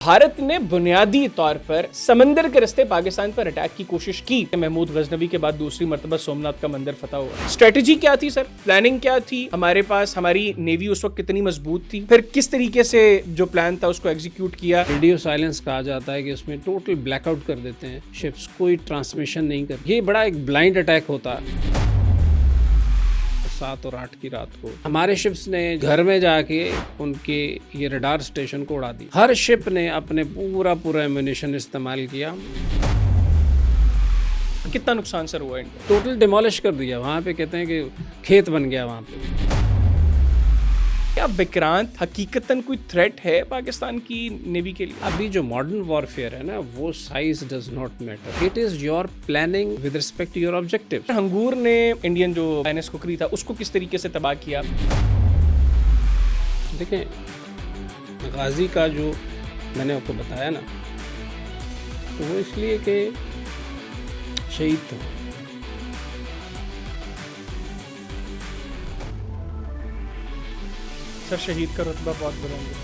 भारत ने बुनियादी तौर पर समंदर के रास्ते पाकिस्तान पर अटैक की कोशिश की। महमूद गजनवी के बाद दूसरी मर्तबा सोमनाथ का मंदिर फतह हुआ। स्ट्रेटेजी क्या थी सर? प्लानिंग क्या थी हमारे पास? हमारी नेवी उस वक्त कितनी मजबूत थी? फिर किस तरीके से जो प्लान था उसको एग्जीक्यूट किया? रेडियो साइलेंस कहा जाता है कि उसमें टोटल ब्लैकआउट कर देते हैं शिप्स, कोई ट्रांसमिशन नहीं कर। ये बड़ा एक ब्लाइंड अटैक होता है। 7 और 8 की रात को हमारे शिप्स ने घर में जाके उनके ये रडार स्टेशन को उड़ा दी। हर शिप ने अपने पूरा एम्यूनिशन इस्तेमाल किया। कितना नुकसान सर हुआ इनका? टोटल डिमोलिश कर दिया। वहाँ पे कहते हैं कि खेत बन गया वहाँ पे। क्या विक्रांत हकीकतन कोई थ्रेट है पाकिस्तान की नेवी के लिए? अभी जो मॉडर्न वॉरफेयर है ना, वो size does not matter, it is your planning with respect to your objective. Hangor ने इंडियन जो INS कुकरी था उसको किस तरीके से तबाह किया? देखें, गाजी का जो मैंने आपको बताया ना, तो वो इसलिए कि शहीद था। सर शहीद का रुतबा बहुत बुलंद है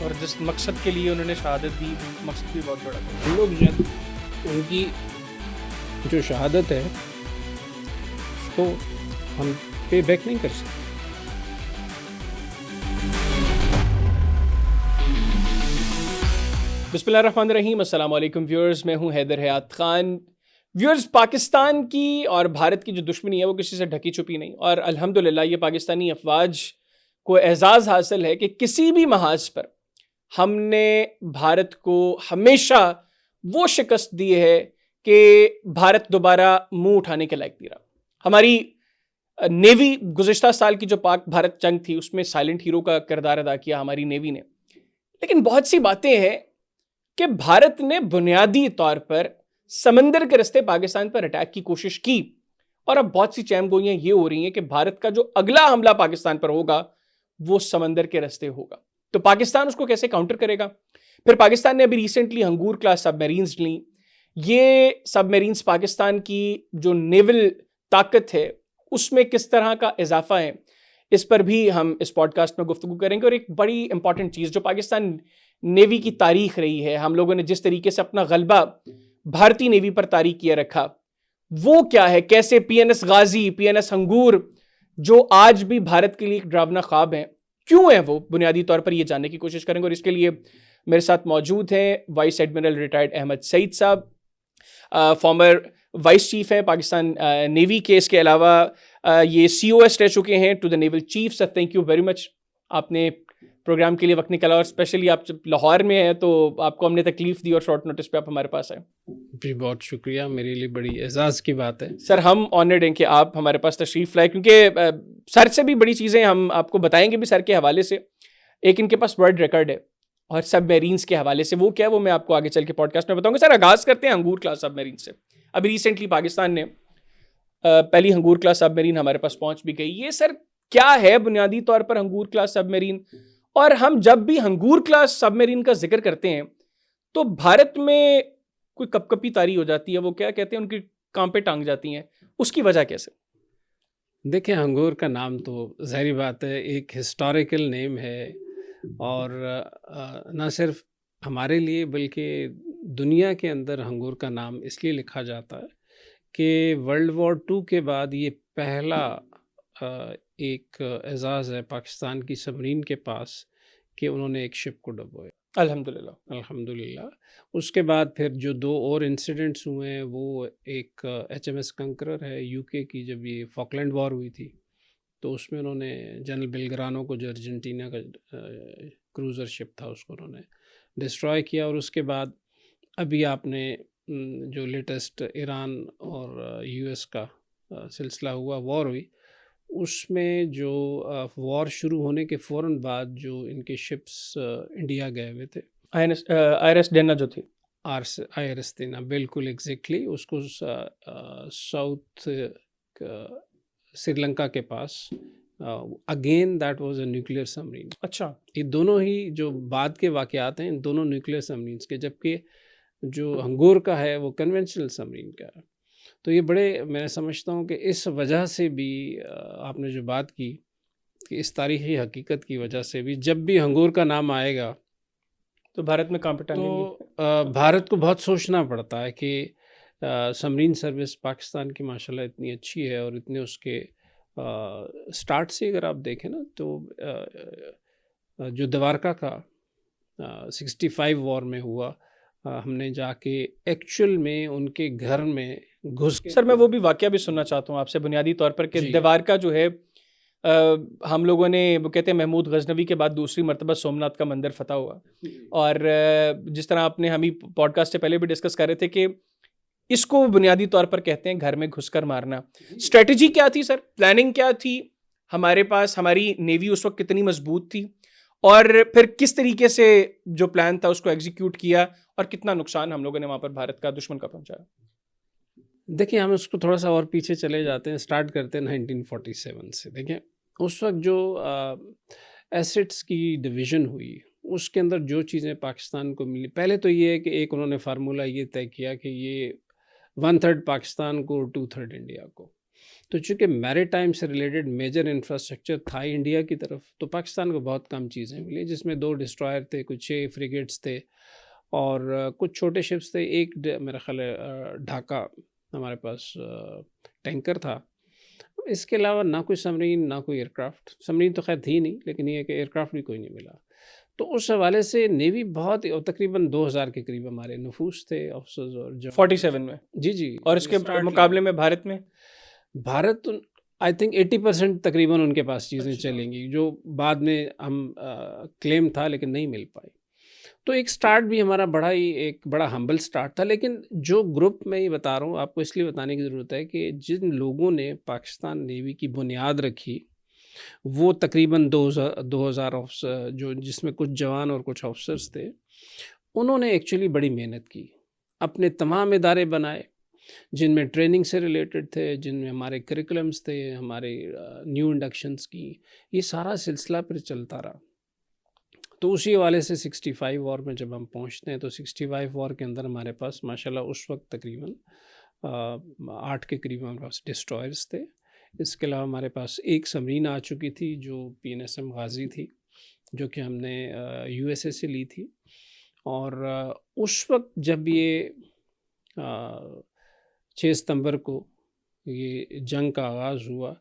और जिस मकसद के लिए उन्होंने शहादत दी मकसद भी बहुत बड़ा था। हम लोग जो उनकी जो शहादत है उसको हम पे बैक नहीं कर सकते। बिस्मिल्लाहिर्रहमानिर्रहीम, अस्सलाम वालेकुम व्यूअर्स, मैं हूं हैदर हयात खान। व्यूअर्स, पाकिस्तान की और भारत की जो दुश्मनी है वो किसी से ढकी छुपी नहीं और अल्हम्दुलिल्लाह ये पाकिस्तानी अफवाज को एजाज़ हासिल है कि किसी भी महाज पर हमने भारत को हमेशा वो शिकस्त दी है कि भारत दोबारा मुंह उठाने के लायक नहीं रहा। हमारी नेवी गुज़िश्ता साल की जो पाक भारत जंग थी उसमें साइलेंट हीरो का किरदार अदा किया हमारी नेवी ने। लेकिन बहुत सी बातें हैं कि भारत ने बुनियादी तौर पर समंदर के रास्ते पाकिस्तान पर अटैक की कोशिश की और अब बहुत सी चैमगोइयां ये हो रही हैं कि भारत का जो अगला हमला पाकिस्तान पर होगा वो समंदर के रास्ते होगा। तो पाकिस्तान उसको कैसे काउंटर करेगा? फिर पाकिस्तान ने अभी रिसेंटली हंगूर क्लास सबमरीन्स ली। ये सबमरीन्स पाकिस्तान की जो नेवल ताकत है उसमें किस तरह का इजाफा है, इस पर भी हम इस पॉडकास्ट में गुफ्तगू करेंगे। और एक बड़ी इंपॉर्टेंट चीज़ जो पाकिस्तान नेवी की तारीख रही है, हम लोगों ने जिस तरीके से अपना गलबा भारतीय नेवी पर तारीख किया रखा, वो क्या है? कैसे PNS गाजी, PNS हंगूर जो आज भी भारत के लिए एक डरावना ख्वाब है, क्यों है वो? बुनियादी तौर पर ये जानने की कोशिश करेंगे। और इसके लिए मेरे साथ मौजूद हैं vice admiral retired Ahmed Saeed Sahab, former vice chief है पाकिस्तान नेवी के। इसके अलावा ये COS रह चुके हैं to the naval chief. Sir thank you very much, आपने प्रोग्राम के लिए वक्त निकाला और स्पेशली आप जब लाहौर में हैं तो आपको हमने तकलीफ दी और शॉर्ट नोटिस पे आप हमारे पास आए। जी बहुत शुक्रिया, मेरे लिए बड़ी एजाज़ की बात है। सर हम ऑनर्ड हैं कि आप हमारे पास तशरीफ़ लाए, क्योंकि सर से भी बड़ी चीज़ें हम आपको बताएंगे भी सर के हवाले से। एक इनके पास वर्ल्ड रिकॉर्ड है और सबमरीन्स के हवाले से वो क्या है वो मैं आपको आगे चल के पॉडकास्ट में बताऊंगा। सर आगाज़ करते हैं हंगूर क्लास सबमरीन से। अभी रिसेंटली पाकिस्तान ने पहली हंगूर क्लास सबमरीन हमारे पास पहुंच भी गई। ये सर क्या है बुनियादी तौर पर हंगूर क्लास सबमरीन? और हम जब भी हंगूर क्लास सबमरीन का जिक्र करते हैं तो भारत में कोई कपकपी तारी हो जाती है, वो क्या कहते हैं, उनकी कांपे टांग जाती हैं, उसकी वजह कैसे? देखिए, हंगूर का नाम तो ज़ाहिर बात है एक हिस्टोरिकल नेम है और ना सिर्फ हमारे लिए बल्कि दुनिया के अंदर हंगूर का नाम इसलिए लिखा जाता है कि वर्ल्ड वॉर 2 के बाद ये पहला एक एजाज़ है पाकिस्तान की सबमरीन के पास कि उन्होंने एक शिप को डुबोया। अल्हम्दुलिल्लाह। उसके बाद फिर जो 2 और इंसिडेंट्स हुए हैं, वो एक HMS कंकरर है UK की, जब ये फॉकलैंड वॉर हुई थी तो उसमें उन्होंने जनरल बेलग्रानो को, जो अर्जेंटीना का क्रूज़र शिप था, उसको उन्होंने डिस्ट्रॉय किया। और उसके बाद अभी आपने जो लेटेस्ट ईरान और US का सिलसिला हुआ, वॉर हुई, उसमें जो वॉर शुरू होने के फ़ौरन बाद जो इनके शिप्स इंडिया गए हुए थे, IRS डेना जो थी, IRS देना, बिल्कुल एग्जैक्टली, उसको साउथ श्रीलंका के पास, again that was a nuclear submarine. अच्छा, ये दोनों ही जो बाद के वाक़यात हैं, इन दोनों न्यूक्लियर सबमरीन्स के, जबकि जो हंगूर का है वो कन्वेंशनल सबमरीन का है। तो ये बड़े, मैं समझता हूँ कि इस वजह से भी आपने जो बात की कि इस तारीख़ी हकीकत की वजह से भी जब भी हंगूर का नाम आएगा तो भारत में कहाँ पे टांगेंगे? तो भारत को बहुत सोचना पड़ता है कि सबमरीन सर्विस पाकिस्तान की माशाल्लाह इतनी अच्छी है और इतने उसके स्टार्ट से अगर आप देखें ना तो जो द्वारका का 65 वॉर में हुआ, हमने जाके एक्चुअल में उनके घर में घुस के सर मैं वो भी वाकया भी सुनना चाहता हूँ आपसे बुनियादी तौर पर कि जी। द्वारका जो है हम लोगों ने वो कहते हैं महमूद गजनवी के बाद दूसरी मर्तबा सोमनाथ का मंदिर फतह हुआ, और जिस तरह आपने हम ही पॉडकास्ट से पहले भी डिस्कस कर रहे थे कि इसको बुनियादी तौर पर कहते हैं घर में घुसकर मारना। स्ट्रेटजी क्या थी सर, प्लानिंग क्या थी हमारे पास, हमारी नेवी उस वक्त कितनी मजबूत थी, और फिर किस तरीके से जो प्लान था उसको एग्जीक्यूट किया, और कितना नुकसान हम लोगों ने वहाँ पर भारत का दुश्मन का पहुंचाया? देखिए, हम उसको थोड़ा सा और पीछे चले जाते हैं, स्टार्ट करते हैं 1947 से। देखिए, उस वक्त जो एसेट्स की डिवीज़न हुई, उसके अंदर जो चीज़ें पाकिस्तान को मिली, पहले तो ये है कि एक उन्होंने फार्मूला ये तय किया कि ये 1/3 पाकिस्तान को, 2/3 इंडिया को। तो चूँकि मैरीटाइम से रिलेटेड मेजर इंफ्रास्ट्रक्चर था इंडिया की तरफ, तो पाकिस्तान को बहुत कम चीज़ें मिली, जिसमें 2 डिस्ट्रॉयर थे, कुछ 6 फ्रिगेट्स थे और कुछ छोटे शिप्स थे। एक मेरा ख्याल है ढाका हमारे पास टैंकर था। इसके अलावा ना कोई सबमरीन, ना कोई एयरक्राफ्ट। सबमरीन तो खैर थी नहीं, लेकिन ये है कि एयरक्राफ्ट भी कोई नहीं मिला। तो उस हवाले से नेवी बहुत तकरीबन 2000 के करीब हमारे नफूस थे, ऑफिसर्स और जवान। 47 में? जी, जी। और इसके स्टार्ट मुकाबले में भारत में? भारत तो आई थिंक 80% तकरीबन उनके पास चीज़ें अच्छा। चलेंगी, जो बाद में हम क्लेम था लेकिन नहीं मिल पाई। तो एक स्टार्ट भी हमारा एक बड़ा हम्बल स्टार्ट था, लेकिन जो ग्रुप मैं ये बता रहा हूँ आपको, इसलिए बताने की ज़रूरत है कि जिन लोगों ने पाकिस्तान नेवी की बुनियाद रखी, वो तकरीबन 2000 ऑफिसर, जो जिसमें कुछ जवान और कुछ ऑफिसर्स थे, उन्होंने एक्चुअली बड़ी मेहनत की, अपने तमाम इदारे बनाए जिनमें ट्रेनिंग से रिलेटेड थे, जिनमें हमारे करिकुलम्स थे, हमारे न्यू इंडक्शंस की, ये सारा सिलसिला फिर चलता रहा। तो उसी हवाले से 65 वॉर में जब हम पहुंचते हैं, तो 65 वॉर के अंदर हमारे पास माशाल्लाह उस वक्त तकरीबन 8 के करीब हमारे पास डिस्ट्रॉयर्स थे। इसके अलावा हमारे पास एक सबमरीन आ चुकी थी जो PNSM गाजी थी, जो कि हमने USA से ली थी। और उस वक्त जब ये 6 सितंबर को ये जंग का आगाज़ हुआ,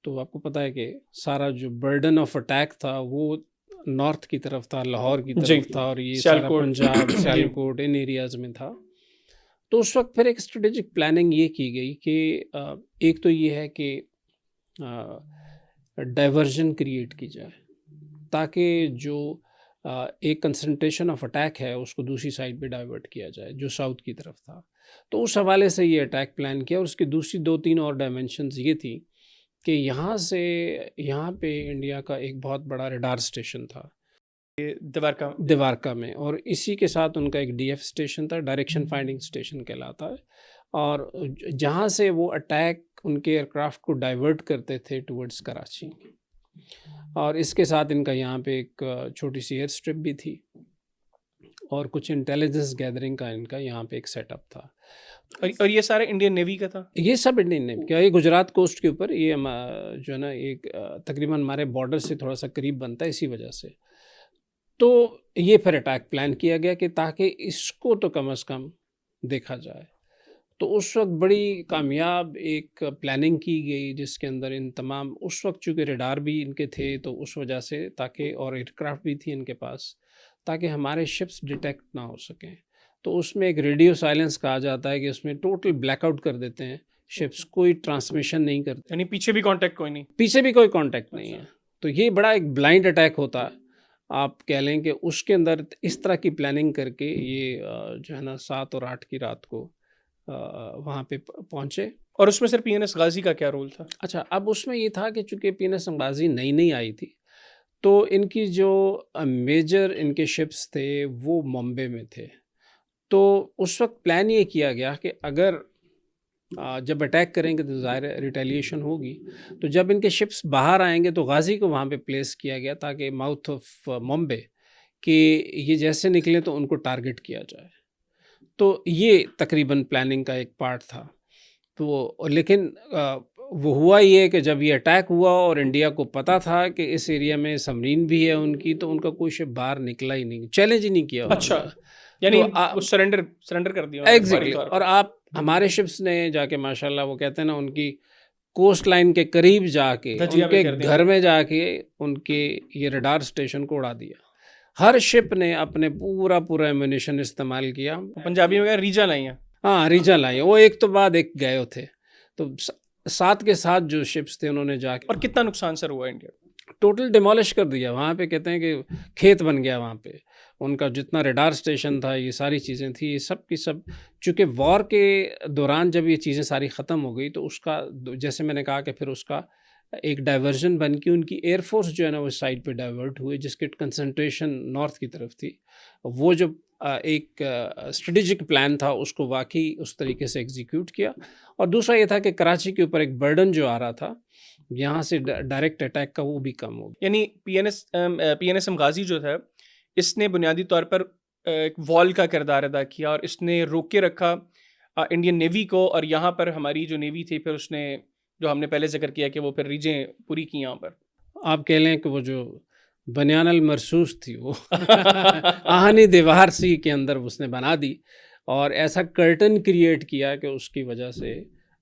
तो आपको पता है कि सारा जो बर्डन ऑफ अटैक था वो नॉर्थ की तरफ था, लाहौर की जी, तरफ था, और ये सारा सियालकोट। पंजाब, जी। सियालकोट, इन एरियाज़ में था। तो उस वक्त फिर एक स्ट्रेटेजिक प्लानिंग ये की गई कि एक तो ये है कि डाइवर्जन क्रिएट की जाए, ताकि जो एक कंसंट्रेशन ऑफ अटैक है उसको दूसरी साइड पे डाइवर्ट किया जाए, जो साउथ की तरफ था। तो उस हवाले से ये अटैक प्लान किया, और उसकी दूसरी 2-3 और डायमेंशंस ये थी कि यहाँ पे इंडिया का एक बहुत बड़ा रडार स्टेशन था द्वारका में, और इसी के साथ उनका एक DF स्टेशन था, डायरेक्शन फाइंडिंग स्टेशन कहलाता है, और जहाँ से वो अटैक उनके एयरक्राफ्ट को डाइवर्ट करते थे टुवर्ड्स कराची। और इसके साथ इनका यहाँ पे एक छोटी सी एयर स्ट्रिप भी थी, और कुछ इंटेलिजेंस गैदरिंग का इनका यहाँ पे एक सेटअप था। और ये सारा इंडियन नेवी का था? ये सब इंडियन नेवी का, ये गुजरात कोस्ट के ऊपर, ये जो है ना एक तकरीबन हमारे बॉर्डर से थोड़ा सा करीब बनता है, इसी वजह से। तो ये फिर अटैक प्लान किया गया कि ताकि इसको तो कम से कम देखा जाए। तो उस वक्त बड़ी कामयाब एक प्लानिंग की गई, जिसके अंदर इन तमाम, उस वक्त चूँकि रडार भी इनके थे तो उस वजह से, ताकि, और एयरक्राफ्ट भी थी इनके पास, ताकि हमारे शिप्स डिटेक्ट ना हो सकें। तो उसमें एक रेडियो साइलेंस कहा जाता है कि उसमें टोटल ब्लैकआउट कर देते हैं शिप्स, कोई ट्रांसमिशन नहीं करते, यानी पीछे भी कांटेक्ट कोई नहीं? पीछे भी कोई कांटेक्ट नहीं है। तो ये बड़ा एक ब्लाइंड अटैक होता है, आप कह लें कि उसके अंदर इस तरह की प्लानिंग करके ये जो है ना 7 और 8 की रात को वहाँ पे पहुँचे। और उसमें सर PNS गाजी का क्या रोल था? अच्छा, अब उसमें ये था कि चूँकि PNSM गाजी नई आई थी, तो इनकी जो मेजर इनके शिप्स थे वो मुंबई में थे। तो उस वक्त प्लान ये किया गया कि अगर जब अटैक करेंगे तो ज़ाहिर है रिटेलिएशन होगी, तो जब इनके शिप्स बाहर आएंगे तो गाजी को वहाँ पे प्लेस किया गया, ताकि माउथ ऑफ मुंबई कि ये जैसे निकले तो उनको टारगेट किया जाए। तो ये तकरीबन प्लानिंग का एक पार्ट था। तो लेकिन वो हुआ ये कि जब ये अटैक हुआ और इंडिया को पता था कि इस एरिया में सबमरीन भी है उनकी, तो उनका कोई शिप बाहर निकला ही नहीं, चैलेंज ही नहीं किया अच्छा, उन्होंने। यानी तो वो सरेंडर कर दिया उन्होंने फौरी एग्जैक्टली, तौर और पे। आप हमारे शिप्स ने जाके माशाल्लाह, वो कहते हैं ना, उनकी कोस्ट लाइन के करीब जाके, धज्जियां भी उनके कर दी घर में जाके उनके ये रडार स्टेशन को उड़ा दिया। हर शिप ने अपने पूरा पूरा एम्यूनेशन इस्तेमाल किया। पंजाबी में रीजा नहीं है। हाँ, रीजन आई, वो एक तो बाद एक गए थे, तो साथ के साथ जो शिप्स थे उन्होंने जाके और कितना नुकसान सर हुआ इंडिया को? टोटल डिमोलिश कर दिया। वहाँ पे कहते हैं कि खेत बन गया वहाँ पे, उनका जितना रडार स्टेशन था, ये सारी चीज़ें थी, ये सब की सब। चूँकि वॉर के दौरान जब ये चीज़ें सारी ख़त्म हो गई, तो उसका जैसे मैंने कहा कि फिर उसका एक डाइवर्जन बन के उनकी एयरफोर्स जो है ना, वो साइड पे डाइवर्ट हुए, जिसकी कंसंट्रेशन नॉर्थ की तरफ थी। वो जो एक स्ट्रेटेजिक प्लान था, उसको वाकई उस तरीके से एग्जीक्यूट किया। और दूसरा ये था कि कराची के ऊपर एक बर्डन जो आ रहा था यहाँ से डायरेक्ट अटैक का, वो भी कम हो गया। यानी पीएनएसएम गाजी जो था, इसने बुनियादी तौर पर एक वॉल का किरदार अदा किया और इसने रोक के रखा इंडियन नेवी को। और यहाँ पर हमारी जो नेवी थी, फिर उसने, जो हमने पहले जिक्र किया कि वो फिर रीजें पूरी की यहाँ पर। आप कह लें कि वो जो बनियानल मरसूस थी, वो आहनी दीवार सी के अंदर उसने बना दी, और ऐसा कर्टन क्रिएट किया कि उसकी वजह से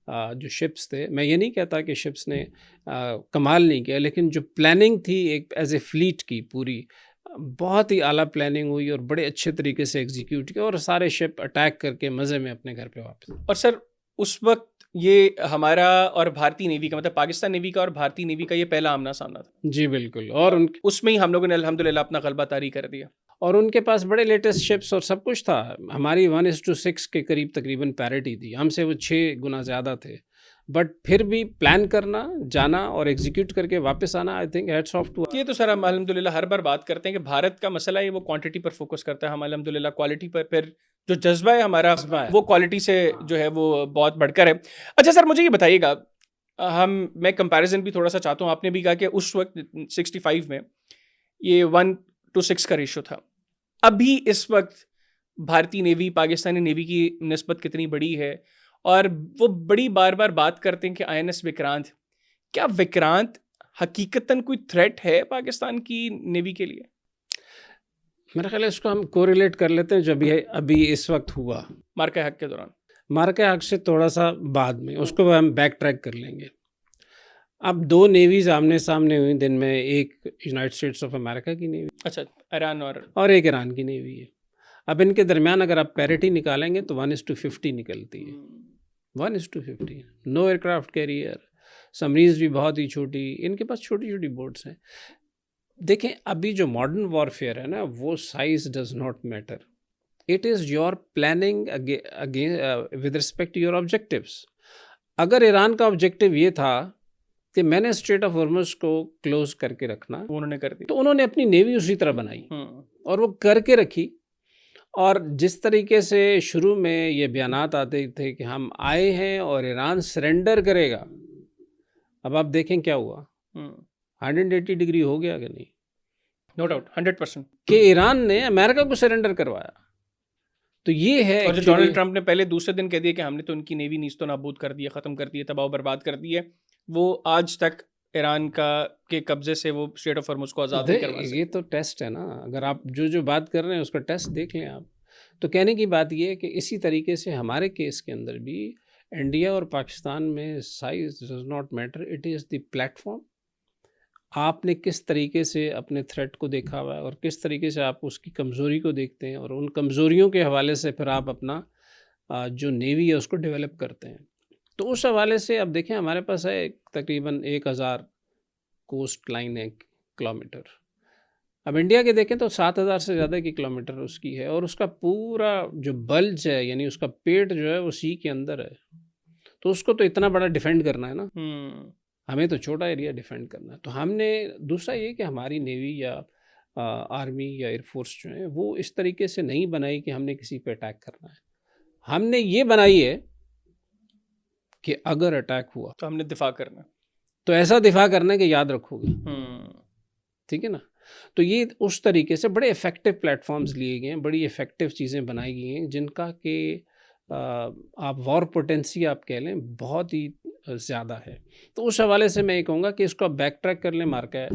जो शिप्स थे, मैं ये नहीं कहता कि शिप्स ने कमाल नहीं किया, लेकिन जो प्लानिंग थी एक एज ए फ्लीट की पूरी, बहुत ही आला प्लानिंग हुई और बड़े अच्छे तरीके से एग्जीक्यूट किया, और सारे शिप अटैक करके मज़े में अपने घर पे वापस। और सर उस वक्त ये हमारा और भारतीय नेवी का, मतलब पाकिस्तान नेवी का और भारतीय नेवी का ये पहला आमना सामना था। जी बिल्कुल, और उसमें ही हम लोगों ने अल्हम्दुलिल्लाह अपना गलबा तारी कर दिया। और उनके पास बड़े लेटेस्ट शिप्स और सब कुछ था। हमारी 1:6 के करीब तकरीबन पैरिटी थी, हमसे वो 6 गुना ज़्यादा थे, बट फिर भी प्लान करना, जाना और एग्जीक्यूट करके वापस आना, I think hats off to. ये तो सर हम अल्हम्दुलिल्लाह हर बार बात करते हैं कि भारत का मसला है वो क्वांटिटी पर फोकस करता है, हम अल्हम्दुलिल्लाह क्वालिटी पर, फिर जो जज्बा है हमारा वो क्वालिटी से जो है वो बहुत बढ़कर है। अच्छा सर मुझे ये बताइएगा, मैं कंपैरिजन भी थोड़ा सा चाहता हूँ। आपने भी कहा कि उस वक्त 65 में ये 1:6 का रेशो था। अभी इस वक्त भारतीय नेवी पाकिस्तानी नेवी की निस्बत कितनी बड़ी है? और वो बड़ी बार बार बात करते हैं कि INS विक्रांत, क्या विक्रांत हकीकतन कोई थ्रेट है पाकिस्तान की नेवी के लिए? मेरा ख्याल है इसको हम कोरिलेट कर लेते हैं, जब ये अभी इस वक्त हुआ मार्का हक के दौरान। मार्का हक से थोड़ा सा बाद में, उसको हम बैक ट्रैक कर लेंगे। अब 2 नेवीज आमने सामने हुई दिन में, एक यूनाइटेड स्टेट्स ऑफ अमेरिका की नेवी, अच्छा, ईरान और एक ईरान की नेवी है। अब इनके दरमियान अगर आप पैरिटी निकालेंगे तो 1:50 निकलती है। 1:50, नो एयरक्राफ्ट कैरियर, सबमरीन्स भी बहुत ही छोटी, इनके पास छोटी छोटी बोट्स हैं। देखें, अभी जो मॉडर्न वॉरफेयर है ना, वो size does not matter, it is your planning with respect to your objectives. अगर ईरान का ऑब्जेक्टिव ये था कि मैंने स्ट्रेट ऑफ हॉर्मुज़ को क्लोज करके रखना, उन्होंने कर दी, तो उन्होंने अपनी नेवी उसी तरह बनाई और वो करके रखी। और जिस तरीके से शुरू में ये बयानात आते थे कि हम आए हैं और ईरान सरेंडर करेगा, अब आप देखें क्या हुआ। 180 डिग्री हो गया कि नहीं? नो डाउट, 100% कि ईरान ने अमेरिका को सरेंडर करवाया। तो ये है, और जो डोनाल्ड ट्रंप ने पहले दूसरे दिन कह दिया कि हमने तो उनकी नेवी नीस्तो नाबूद कर दिया, ख़त्म कर दिया, तबाह बर्बाद कर दिए, वो आज तक ईरान के कब्जे से वो स्ट्रेट ऑफ हॉर्मुज़ को आज़ाद नहीं करवा सकते। ये तो टेस्ट है ना, अगर आप जो बात कर रहे हैं उसका टेस्ट देख लें आप। तो कहने की बात ये है कि इसी तरीके से हमारे केस के अंदर भी इंडिया और पाकिस्तान में size does not matter, it is the platform. आपने किस तरीके से अपने थ्रेट को देखा हुआ है और किस तरीके से आप उसकी कमज़ोरी को देखते हैं, और उन कमज़ोरियों के हवाले से फिर आप अपना जो नेवी है उसको डेवलप करते हैं। तो उस हवाले से अब देखें, हमारे पास है तकरीबन 1000 कोस्ट लाइन है किलोमीटर। अब इंडिया के देखें तो 7000 से ज़्यादा की किलोमीटर उसकी है, और उसका पूरा जो बल्ज है, यानी उसका पेट जो है वो सी के अंदर है। तो उसको तो इतना बड़ा डिफेंड करना है ना, हमें तो छोटा एरिया डिफेंड करना है। तो हमने दूसरा ये कि हमारी नेवी या आर्मी या एयरफोर्स जो है वो इस तरीके से नहीं बनाई कि हमने किसी पे अटैक करना है। हमने ये बनाई है कि अगर अटैक हुआ तो हमने दिफा करना, तो ऐसा दिफा करना है कि याद रखोगे, ठीक है ना। तो ये उस तरीके से बड़े इफ़ेक्टिव प्लेटफॉर्म्स लिए गए हैं, बड़ी इफ़ेक्टिव चीज़ें बनाई गई हैं, जिनका कि आप वॉर पोटेंसी आप कह लें बहुत ही ज़्यादा है। तो उस हवाले से मैं ये कहूँगा कि इसको आप बैक ट्रैक कर लें, मार्का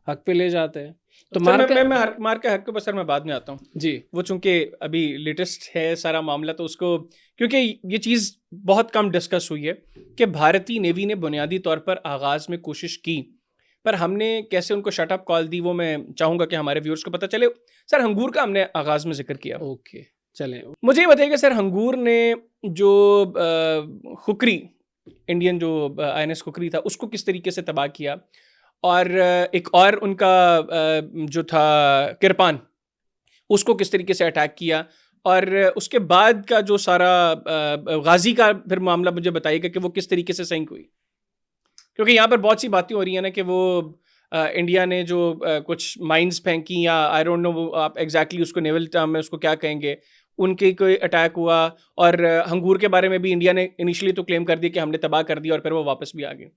हक पे ले जाते हैं। तो सर मार्का मार के हक के ऊपर सर मैं बाद में आता हूँ। जी वो चूंकि अभी लेटेस्ट है सारा मामला, तो उसको क्योंकि ये चीज़ बहुत कम डिस्कस हुई है कि भारतीय नेवी ने बुनियादी तौर पर आगाज़ में कोशिश की, पर हमने कैसे उनको शट अप कॉल दी वो मैं चाहूँगा कि हमारे व्यूअर्स को पता चले। सर हंगूर का हमने आगाज़ में जिक्र किया, ओके चलें। मुझे ये बताइएगा सर, हंगूर ने जो खुकरी, इंडियन जो INS खुकरी था, उसको किस तरीके से तबाह किया, और एक और उनका जो था किरपान, उसको किस तरीके से अटैक किया, और उसके बाद का जो सारा गाजी का फिर मामला मुझे बताइएगा कि वो किस तरीके से सिंक हुई। क्योंकि यहाँ पर बहुत सी बातें हो रही हैं ना कि वो इंडिया ने जो कुछ माइंस फेंकी, या आई डोंट नो वो आप एग्जैक्टली उसको नेवल टर्म में उसको क्या कहेंगे, उनके कोई अटैक हुआ, और हंगूर के बारे में भी इंडिया ने इनिशियली तो क्लेम कर दिया कि हमने तबाह कर दिया, और फिर वो वापस भी आ गए।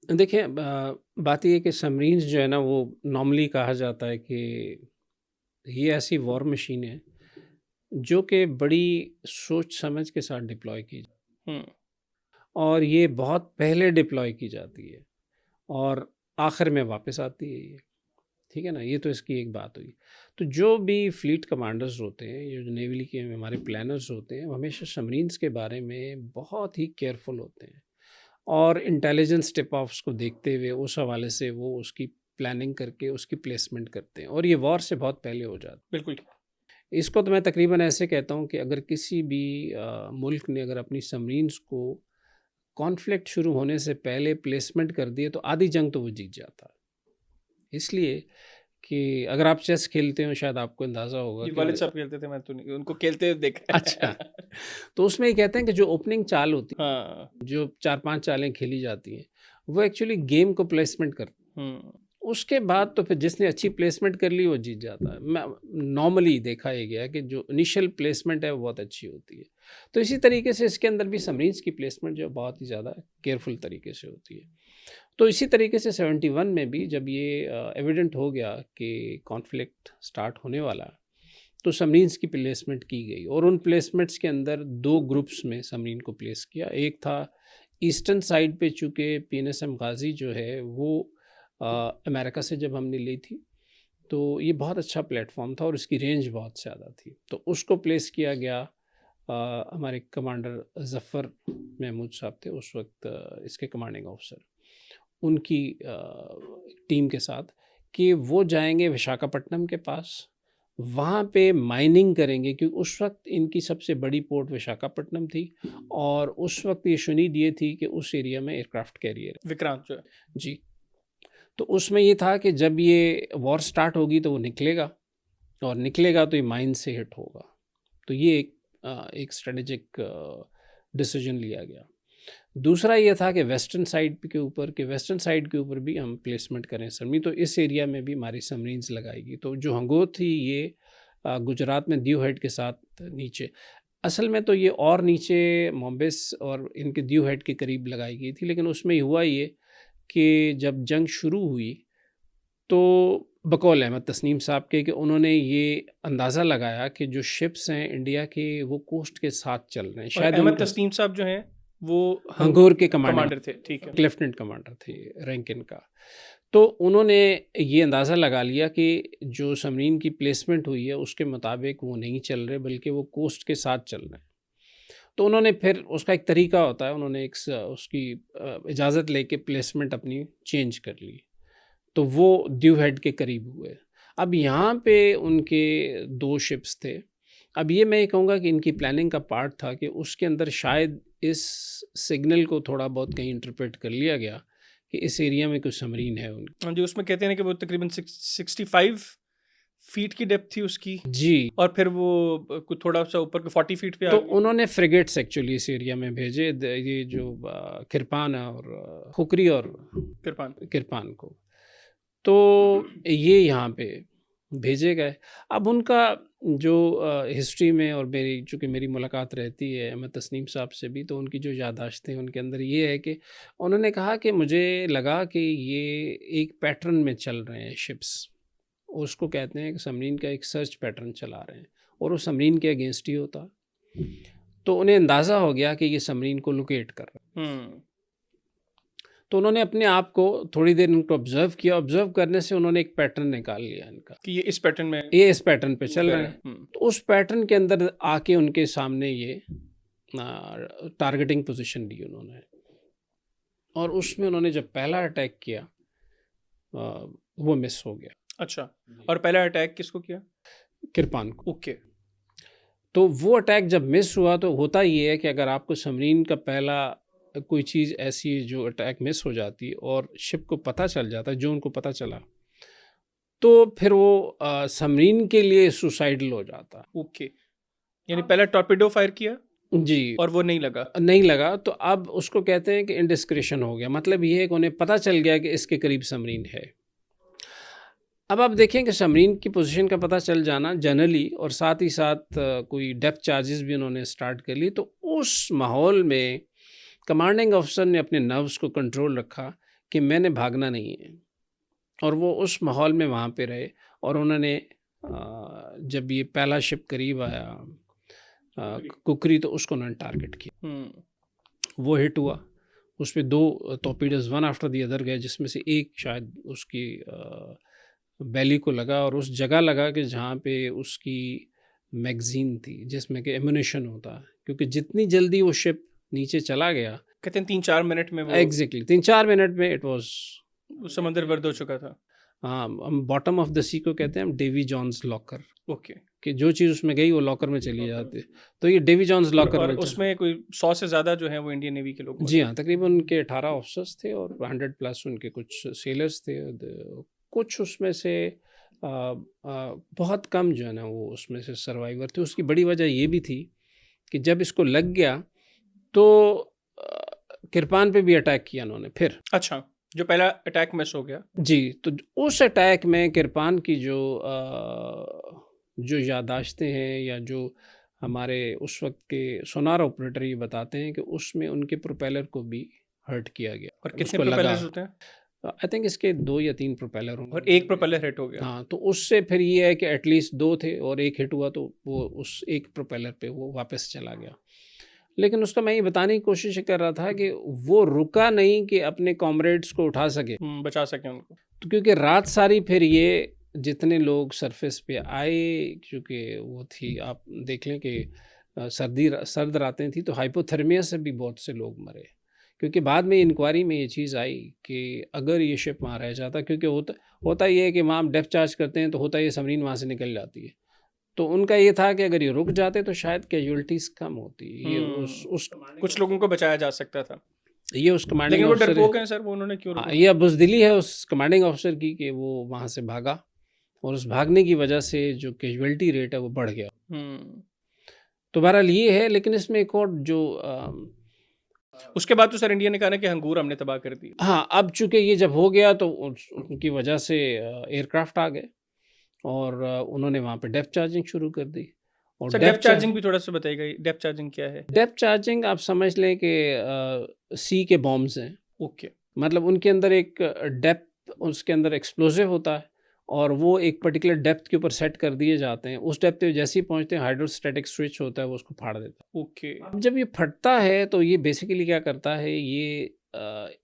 देखिए बात ये है कि सबमरीन्स जो है ना, वो नॉर्मली कहा जाता है कि ये ऐसी वॉर मशीन है जो कि बड़ी सोच समझ के साथ डिप्लॉय की हम्म। और ये बहुत पहले डिप्लॉय की जाती है और आखिर में वापस आती है ये, ठीक है ना। ये तो इसकी एक बात हुई। तो जो भी फ्लीट कमांडर्स होते हैं, ये जो नेवली के हमारे प्लानर्स होते हैं, वो हमेशा सबमरीन्स के बारे में बहुत ही केयरफुल होते हैं और इंटेलिजेंस टिप ऑफ्स को देखते हुए उस हवाले से वो उसकी प्लानिंग करके उसकी प्लेसमेंट करते हैं, और ये वॉर से बहुत पहले हो जाता है। बिल्कुल। इसको तो मैं तकरीबन ऐसे कहता हूँ कि अगर किसी भी मुल्क ने अगर अपनी सबमरीन्स को कॉन्फ्लिक्ट शुरू होने से पहले प्लेसमेंट कर दिए तो आधी जंग तो वो जीत जाता है। इसलिए कि अगर आप चेस खेलते हो शायद आपको अंदाज़ा होगा ये कि वालिद साहब खेलते थे, मैं तो नहीं, उनको खेलते हुए देखा अच्छा, है। तो उसमें ये कहते हैं कि जो ओपनिंग चाल होती हाँ। है, जो 4-5 चालें खेली जाती हैं, वो एक्चुअली गेम को प्लेसमेंट करती है। हम्म। उसके बाद तो फिर जिसने अच्छी प्लेसमेंट कर ली वो जीत जाता है। मैं नॉर्मली देखा ये गया कि जो इनिशियल प्लेसमेंट है वो बहुत अच्छी होती है। तो इसी तरीके से इसके अंदर भी सबमरीन्स की प्लेसमेंट जो है बहुत ही ज़्यादा केयरफुल तरीके से होती है। तो इसी तरीके से 71 में भी जब ये एविडेंट हो गया कि कॉन्फ्लिक्ट स्टार्ट होने वाला है, तो सबमरीन्स की प्लेसमेंट की गई और उन प्लेसमेंट्स के अंदर 2 ग्रुप्स में सबमरीन को प्लेस किया। एक था ईस्टर्न साइड पे, चूँकि PNSM गाज़ी जो है वो अमेरिका से जब हमने ली थी तो ये बहुत अच्छा प्लेटफॉर्म था और इसकी रेंज बहुत ज़्यादा थी, तो उसको प्लेस किया गया। हमारे कमांडर ज़फ़र महमूद साहब थे उस वक्त इसके कमांडिंग ऑफिसर, उनकी टीम के साथ कि वो जाएंगे विशाखापट्टनम के पास, वहाँ पे माइनिंग करेंगे, क्योंकि उस वक्त इनकी सबसे बड़ी पोर्ट विशाखापट्टनम थी और उस वक्त ये शुनीद ये थी कि उस एरिया में एयरक्राफ्ट कैरियर विक्रांत जो है। जी। तो उसमें ये था कि जब ये वॉर स्टार्ट होगी तो वो निकलेगा और निकलेगा तो ये माइन से हिट होगा। तो ये एक स्ट्रेटेजिक डिसीजन लिया गया। दूसरा ये था कि वेस्टर्न साइड के ऊपर भी हम प्लेसमेंट करें सबमरीन, तो इस एरिया में भी हमारी सबमरीन्स लगाएगी। तो जो हंगोर थी ये गुजरात में दीव हेड के साथ नीचे, असल में तो ये और नीचे मोम्बेस और इनके दीव हेड के करीब लगाई गई थी, लेकिन उसमें हुआ ये कि जब जंग शुरू हुई तो बकौल अहमद तस्नीम साहब के कि उन्होंने ये अंदाज़ा लगाया कि जो शिप्स हैं इंडिया के वो कोस्ट के साथ चल रहे हैं। और शायद अहमद तस्नीम साहब जो हैं वो हंगोर के कमांडर थे, ठीक है। लेफ्टिनेंट कमांडर थे रैंक इनका। तो उन्होंने ये अंदाज़ा लगा लिया कि जो सबमरीन की प्लेसमेंट हुई है उसके मुताबिक वो नहीं चल रहे बल्कि वो कोस्ट के साथ चल रहे हैं। तो उन्होंने फिर उसका एक तरीका होता है, उन्होंने उसकी इजाज़त लेके प्लेसमेंट अपनी चेंज कर ली, तो वो दीव हेड के करीब हुए। अब यहाँ पे उनके 2 शिप्स थे। अब ये मैं ये कहूँगा कि इनकी प्लानिंग का पार्ट था कि उसके अंदर शायद इस सिग्नल को थोड़ा बहुत कहीं इंटरप्रेट कर लिया गया कि इस एरिया में कुछ सबमरीन है उनकी। हाँ जी, उसमें कहते हैं ना कि वो तकरीबन 65 फीट की डेप्थ थी उसकी, जी। और फिर वो कुछ थोड़ा सा ऊपर के 40 फीट पे आ तो गई। उन्होंने फ्रिगेट्स एक्चुअली इस एरिया में भेजे, ये जो किरपान और खुकरी और किरपान को, तो ये यहाँ पे भेजे गए। अब उनका जो हिस्ट्री में और मेरी चूँकि मेरी मुलाकात रहती है अहमद तस्नीम साहब से भी, तो उनकी जो याददाश्तें उनके अंदर ये है कि उन्होंने कहा कि मुझे लगा कि ये एक पैटर्न में चल रहे हैं शिप्स, उसको कहते हैं कि सबमरीन का एक सर्च पैटर्न चला रहे हैं और वो सबमरीन के अगेंस्ट ही होता। तो उन्हें अंदाज़ा हो गया कि ये समरीन को लोकेट कर रहा है। तो उन्होंने अपने आप को थोड़ी देर उनको ऑब्जर्व किया। ऑब्जर्व करने से उन्होंने एक पैटर्न निकाल लिया इनका कि ये इस पैटर्न में ये इस पैटर्न पे चल कर रहे रहे हैं। हैं। तो उस पैटर्न के अंदर आके उनके सामने ये टारगेटिंग पोजीशन ली उन्होंने, और उसमें उन्होंने जब पहला अटैक किया वो मिस हो गया। अच्छा, और पहला अटैक किसको किया? किरपान को। ओके। तो वो अटैक जब मिस हुआ तो होता ये है कि अगर आपको समरीन का पहला कोई चीज़ ऐसी है जो अटैक मिस हो जाती है और शिप को पता चल जाता है, जो उनको पता चला, तो फिर वो समरीन के लिए सुसाइडल हो जाता है। ओके, यानी पहला टॉर्पेडो फायर किया जी, और वो नहीं लगा। नहीं लगा, तो अब उसको कहते हैं कि इंडिस्क्रिशन हो गया। मतलब ये है कि उन्हें पता चल गया कि इसके करीब समरीन है। अब आप देखें कि समरीन की पोजीशन का पता चल जाना जनरली, और साथ ही साथ कोई डेप्थ चार्जेस भी उन्होंने स्टार्ट कर ली, तो उस माहौल में कमांडिंग ऑफिसर ने अपने नर्व्स को कंट्रोल रखा कि मैंने भागना नहीं है, और वो उस माहौल में वहाँ पे रहे। और उन्होंने जब ये पहला शिप करीब आया कुकरी, तो उसको उन्होंने टारगेट किया। वो हिट हुआ, उस पर 2 torpedoes one after the other गए, जिसमें से एक शायद उसकी बैली को लगा, और उस जगह लगा कि जहाँ पे उसकी मैगज़ीन थी जिसमें कि एमुनेशन होता है, क्योंकि जितनी जल्दी वो शिप नीचे चला गया, कहते हैं 3-4 मिनट में वो एग्जैक्टली 3-4 मिनट में इट वाज समंदर गर्द हो चुका था। हाँ, हम बॉटम ऑफ द सी को कहते हैं हम डेवी जॉन्स लॉकर, ओके, कि जो चीज़ उसमें गई वो लॉकर में चली जाती है। तो ये डेवी जॉन्स लॉकर और में उसमें कोई 100 से ज़्यादा जो है वो इंडियन नेवी के लोग जी हाँ, तकरीबन उनके 18 ऑफिसर्स थे और 100 प्लस उनके कुछ सेलर्स थे। कुछ उसमें से बहुत कम जो है ना वो उसमें से सर्वाइवर थे। उसकी बड़ी वजह ये भी थी कि जब इसको लग गया तो किरपान पे भी अटैक किया उन्होंने फिर। अच्छा, जो पहला अटैक मिस हो गया जी, तो उस अटैक में किरपान की जो यादाश्तें हैं या जो हमारे उस वक्त के सोनार ऑपरेटर ये बताते हैं कि उसमें उनके प्रोपेलर को भी हर्ट किया गया। और कितने उसको लगा, प्रोपेलर्स होते हैं? आई थिंक इसके 2 या 3 प्रोपेलर होंगे और एक प्रोपेलर हिट हो गया। हाँ, तो उससे फिर ये है कि एटलीस्ट 2 थे और एक हिट हुआ, तो वो उस एक प्रोपेलर पे वो वापस चला गया। लेकिन उसका मैं ये बताने की कोशिश कर रहा था कि वो रुका नहीं कि अपने कॉमरेड्स को उठा सके, बचा सके उनको। तो क्योंकि रात सारी फिर ये जितने लोग सरफेस पे आए, क्योंकि वो थी, आप देख लें कि सर्द रातें थी, तो हाइपोथर्मिया से भी बहुत से लोग मरे। क्योंकि बाद में इंक्वायरी में ये चीज़ आई कि अगर ये शिप वहाँ रह जाता, क्योंकि होता ये है कि वहाँ डेप्थ चार्ज करते हैं तो होता ये सबमरीन वहाँ से निकल जाती है, तो उनका ये था कि अगर ये रुक जाते तो शायद कैजुअल्टीज़ कम होती। ये उस कुछ लोगों को बचाया जा सकता था। ये उस कमांडिंग लेकिन वो ऑफिसर, डरपोक हैं सर, वो उन्होंने क्यों रुका? ये बुज़दिली है उस कमांडिंग ऑफिसर की कि वो वहाँ से भागा, और उस भागने की वजह से जो कैजुअल्टी रेट है वो बढ़ गया। तो बहरहाल ये है। लेकिन इसमें एक और जो उसके बाद तो सर इंडिया ने कहा ना कि हंगूर हमने तबाह कर दी। हाँ, अब चूंकि ये जब हो गया तो उनकी वजह से एयरक्राफ्ट आ गए और उन्होंने वहाँ पे डेप्थ चार्जिंग शुरू कर दी। और सर डेप्थ चार्जिंग भी थोड़ा सा बताइएगा, डेप्थ चार्जिंग क्या है? डेप्थ चार्जिंग आप समझ लें कि सी के बॉम्ब्स हैं। ओके, मतलब उनके अंदर एक डेप्थ, उसके अंदर एक्सप्लोजिव होता है और वो एक पर्टिकुलर डेप्थ के ऊपर सेट कर दिए जाते हैं। उस डेप्थ पे जैसे ही पहुंचते हैं हाइड्रोस्टैटिक स्विच होता है, वो उसको फाड़ देता है। ओके। अब जब ये फटता है तो ये बेसिकली क्या करता है, ये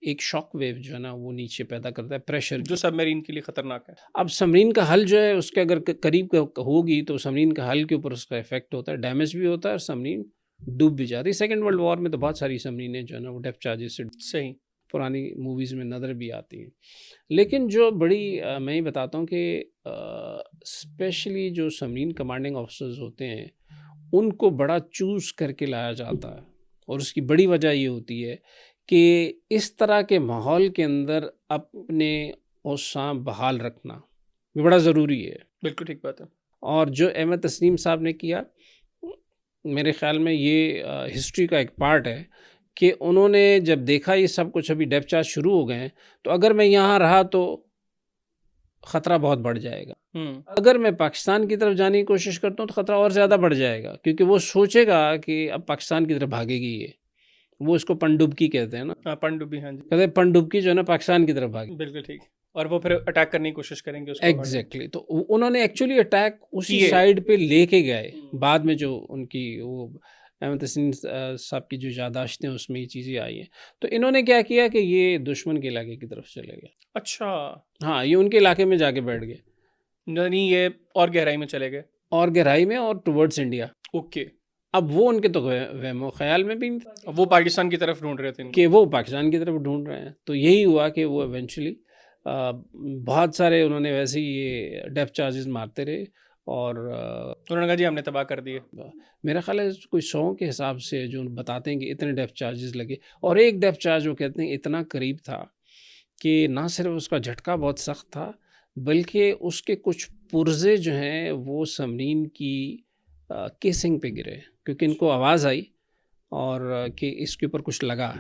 एक शॉक वेव जो है ना वो नीचे पैदा करता है, प्रेशर, जो सबमरीन के लिए खतरनाक है। अब सबमरीन का हल जो है उसके अगर करीब होगी तो सबमरीन का हल के ऊपर उसका इफेक्ट होता है, डैमेज भी होता है और सबमरीन डूब भी जाती है। सेकेंड वर्ल्ड वॉर में तो बहुत सारी सबमरीनें जो है ना वो डेप्थ चार्जेस से, सही, पुरानी मूवीज़ में नज़र भी आती हैं। लेकिन जो बड़ी मैं ही बताता हूँ कि स्पेशली जो सबमरीन कमांडिंग ऑफिसर्स होते हैं उनको बड़ा चूज़ करके लाया जाता है, और उसकी बड़ी वजह ये होती है कि इस तरह के माहौल के अंदर अपने हौसला बहाल रखना भी बड़ा ज़रूरी है। बिल्कुल ठीक बात है। और जो अहमद तस्नीम साहब ने किया, मेरे ख़्याल में ये हिस्ट्री का एक पार्ट है कि उन्होंने जब देखा ये सब कुछ अभी डेप्थ चार्ज शुरू हो गए हैं, तो अगर मैं यहाँ रहा तो ख़तरा बहुत बढ़ जाएगा, अगर मैं पाकिस्तान की तरफ जाने की कोशिश करता हूँ तो ख़तरा और ज़्यादा बढ़ जाएगा, क्योंकि वो सोचेगा कि अब पाकिस्तान की तरफ भागेगी ये, वो इसको पनडुब्बी कहते हैं ना, पनडुब्बी, हाँ जी, कहते हैं पनडुब्बी जो है ना पाकिस्तान की तरफ भागी। बिल्कुल ठीक। और वो फिर अटैक करने की कोशिश करेंगे उसको। एग्जैक्टली, तो उन्होंने एक्चुअली अटैक उसी साइड पे लेके गए। बाद में जो उनकी वो अहमद तस्नीम साहब की जो यादाश्तें उसमें ये चीज़ें आई हैं। तो इन्होंने क्या किया कि ये दुश्मन के इलाके की तरफ चले गए। अच्छा, हाँ, ये उनके इलाके में जाके बैठ गए यानी ये और गहराई में चले गए। और गहराई में और टुवर्ड्स इंडिया। ओके, अब वो उनके तो वहमो ख्याल में भी नहीं था वो पाकिस्तान की तरफ ढूंढ रहे थे इनको। कि वो पाकिस्तान की तरफ ढूंढ रहे हैं। तो यही हुआ कि वो इवेंचुअली बहुत सारे उन्होंने वैसे ही ये डेप्थ चार्जेस मारते रहे और उन्होंने कहा जी हमने तबाह कर दिए। मेरा ख्याल है कोई 100 के हिसाब से जो बताते हैं कि इतने डेप्थ चार्जेस लगे। और एक डेप्थ चार्ज वो कहते हैं इतना करीब था कि ना सिर्फ उसका झटका बहुत सख्त था, बल्कि उसके कुछ पुर्जे जो हैं वो सबमरीन की केसिंग पे गिरे, क्योंकि इनको आवाज़ आई और कि इसके ऊपर कुछ लगा।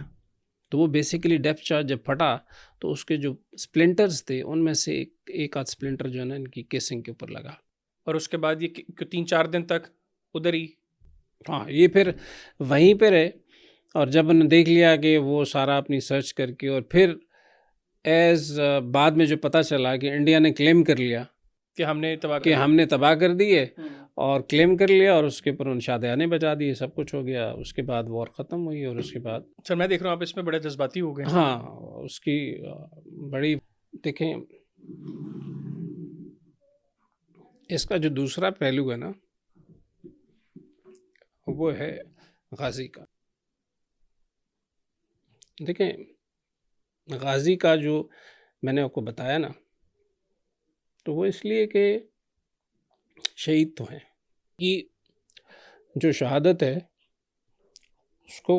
तो वो बेसिकली डेप्थ चार्ज जब फटा तो उसके जो स्प्लिंटर्स थे उनमें से एक आध स्प्लिंटर जो है ना इनकी केसिंग के ऊपर लगा। और उसके बाद ये 3-4 दिन तक उधर ही। हाँ, ये फिर वहीं पे रहे और जब उन्होंने देख लिया कि वो सारा अपनी सर्च करके और फिर बाद में जो पता चला कि इंडिया ने क्लेम कर लिया कि हमने तबाह कर दिए और क्लेम कर लिया और उसके ऊपर उन शादियाने बजा दिए, सब कुछ हो गया। उसके बाद वॉर ख़त्म हुई और उसके बाद सर मैं देख रहा हूँ आप इसमें बड़े जज्बाती हो गए। हाँ, उसकी बड़ी देखें, इसका जो दूसरा पहलू है ना वो है गाज़ी का। देखें, गाज़ी का जो मैंने आपको बताया ना, तो वो इसलिए कि शहीद तो हैं कि जो शहादत है उसको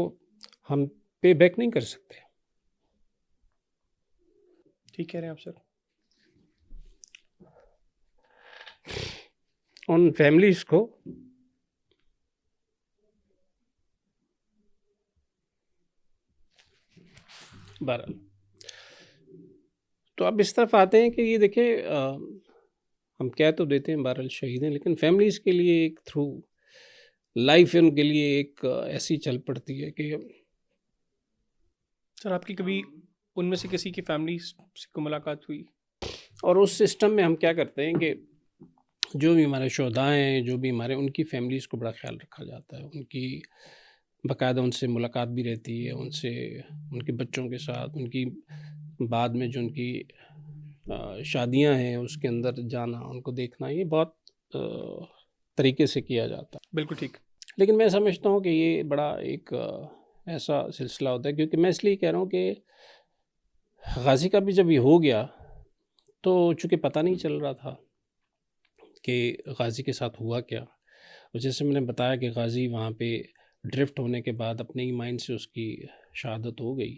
हम पे बैक नहीं कर सकते। ठीक कह रहे हैं आप सर। उन फैमिलीज़ को बहरहाल तो अब इस तरफ आते हैं कि ये देखिए हम कह तो देते हैं बहरहाल शहीद हैं, लेकिन फैमिलीज़ के लिए एक थ्रू लाइफ उनके लिए एक ऐसी चल पड़ती है कि सर आपकी कभी उनमें से किसी की फैमिली से को मुलाकात हुई? और उस सिस्टम में हम क्या करते हैं कि जो भी हमारे शोधाएँ हैं, जो भी हमारे उनकी फैमिलीज़ को बड़ा ख्याल रखा जाता है। उनकी बाकायदा उनसे मुलाकात भी रहती है, उनसे उनके बच्चों के साथ, उनकी बाद में जो उनकी शादियां हैं उसके अंदर जाना, उनको देखना, ये बहुत तरीके से किया जाता है। बिल्कुल ठीक। लेकिन मैं समझता हूँ कि ये बड़ा एक ऐसा सिलसिला होता है, क्योंकि मैं इसलिए कह रहा हूँ कि गाज़ी का भी जब ये हो गया तो चूँकि पता नहीं चल रहा था कि गाज़ी के साथ हुआ क्या। और जैसे मैंने बताया कि गाज़ी वहाँ पे ड्रिफ्ट होने के बाद अपने ही माइंड से उसकी शहादत हो गई।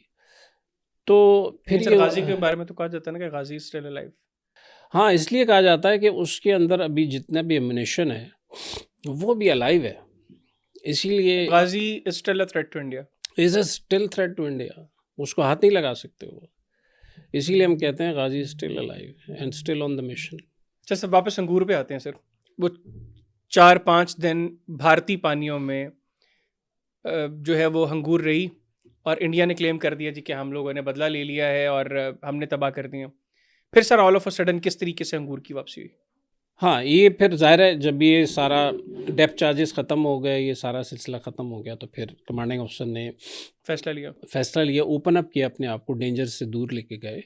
तो फिर सर गाज़ी के बारे में तो कहा जाता है ना कि गाज़ी इज स्टिल अलाइव। हाँ, इसलिए कहा जाता है कि उसके अंदर अभी जितना भी एमुनेशन है वो भी अलाइव है, इसीलिए Ghazi is still a threat to India. Is a still threat to India. उसको हाथ नहीं लगा सकते वो, इसीलिए हम कहते हैं Ghazi still alive and still on the mission. अच्छा सर वापस अंगूर पे आते हैं सर। वो 4-5 दिन भारतीय पानियों में जो है वो अंगूर रही और इंडिया ने क्लेम कर दिया जी कि हम लोगों ने बदला ले लिया है और हमने तबाह कर दिया। फिर sir all of a sudden किस तरीके से अंगूर की वापसी हुई? हाँ, ये फिर ज़ाहिर है जब ये सारा डेप्थ चार्जेस ख़त्म हो गए, ये सारा सिलसिला ख़त्म हो गया, तो फिर कमांडिंग अफसर ने फ़ैसला लिया, ओपन अप किया अपने आप को, डेंजर से दूर लेके गए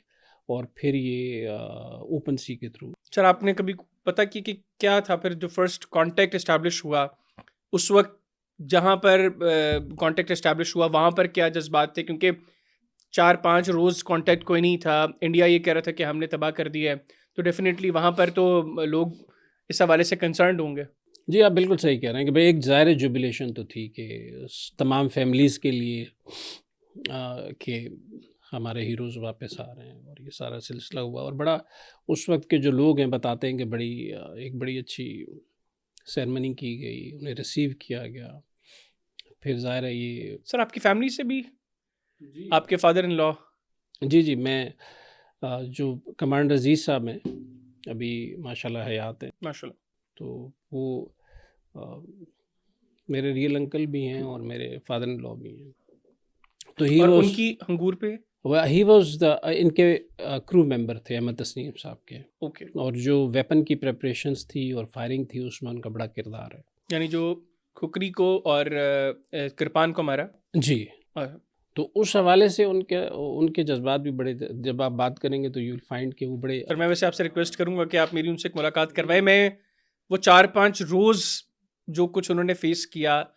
और फिर ये ओपन सी के थ्रू। सर आपने कभी पता कि क्या था फिर जो फर्स्ट कांटेक्ट इस्टेब्लिश हुआ उस वक्त, जहाँ पर कांटेक्ट इस्टेब्लिश हुआ वहाँ पर क्या जज्बात थे? क्योंकि 4-5 रोज़ कांटेक्ट कोई नहीं था, इंडिया ये कह रहा था कि हमने तबाह कर दिया है, तो डेफिनेटली वहाँ पर तो लोग इस हवाले से कंसर्न्ड होंगे। जी, आप बिल्कुल सही कह रहे हैं कि भाई एक ज़ाहिर जुबिलेशन तो थी कि तमाम फैमिलीज़ के लिए कि हमारे हीरोज़ वापस आ रहे हैं, और ये सारा सिलसिला हुआ। और बड़ा उस वक्त के जो लोग हैं बताते हैं कि एक बड़ी अच्छी सेरेमनी की गई, उन्हें रिसीव किया गया। फिर ज़ाहिर है ये सर आपकी फैमिली से भी आपके फादर इन लॉ? जी, मैं जो कमांडर अजीज़ साहब हैं अभी माशाल्लाह हयात हैं, माशाल्लाह। तो वो मेरे रियल अंकल भी हैं और मेरे फादर इन लॉ भी हैं। तो उनकी अंगूर पे ही वाज इनके क्रू मेंबर थे, अहमद तस्नीम साहब के। ओके। और जो वेपन की प्रिपरेशंस थी और फायरिंग थी उसमें उनका बड़ा किरदार है। यानी जो खुकरी को और कृपान को मारा। जी। और तो उस हवाले से उनके जज्बात भी बड़े, जब आप बात करेंगे तो यू विल फाइंड कि वो बड़े। और मैं वैसे आपसे रिक्वेस्ट करूंगा कि आप मेरी उनसे एक मुलाकात करवाएं। मैं वो 4-5 रोज़ जो कुछ उन्होंने फेस किया,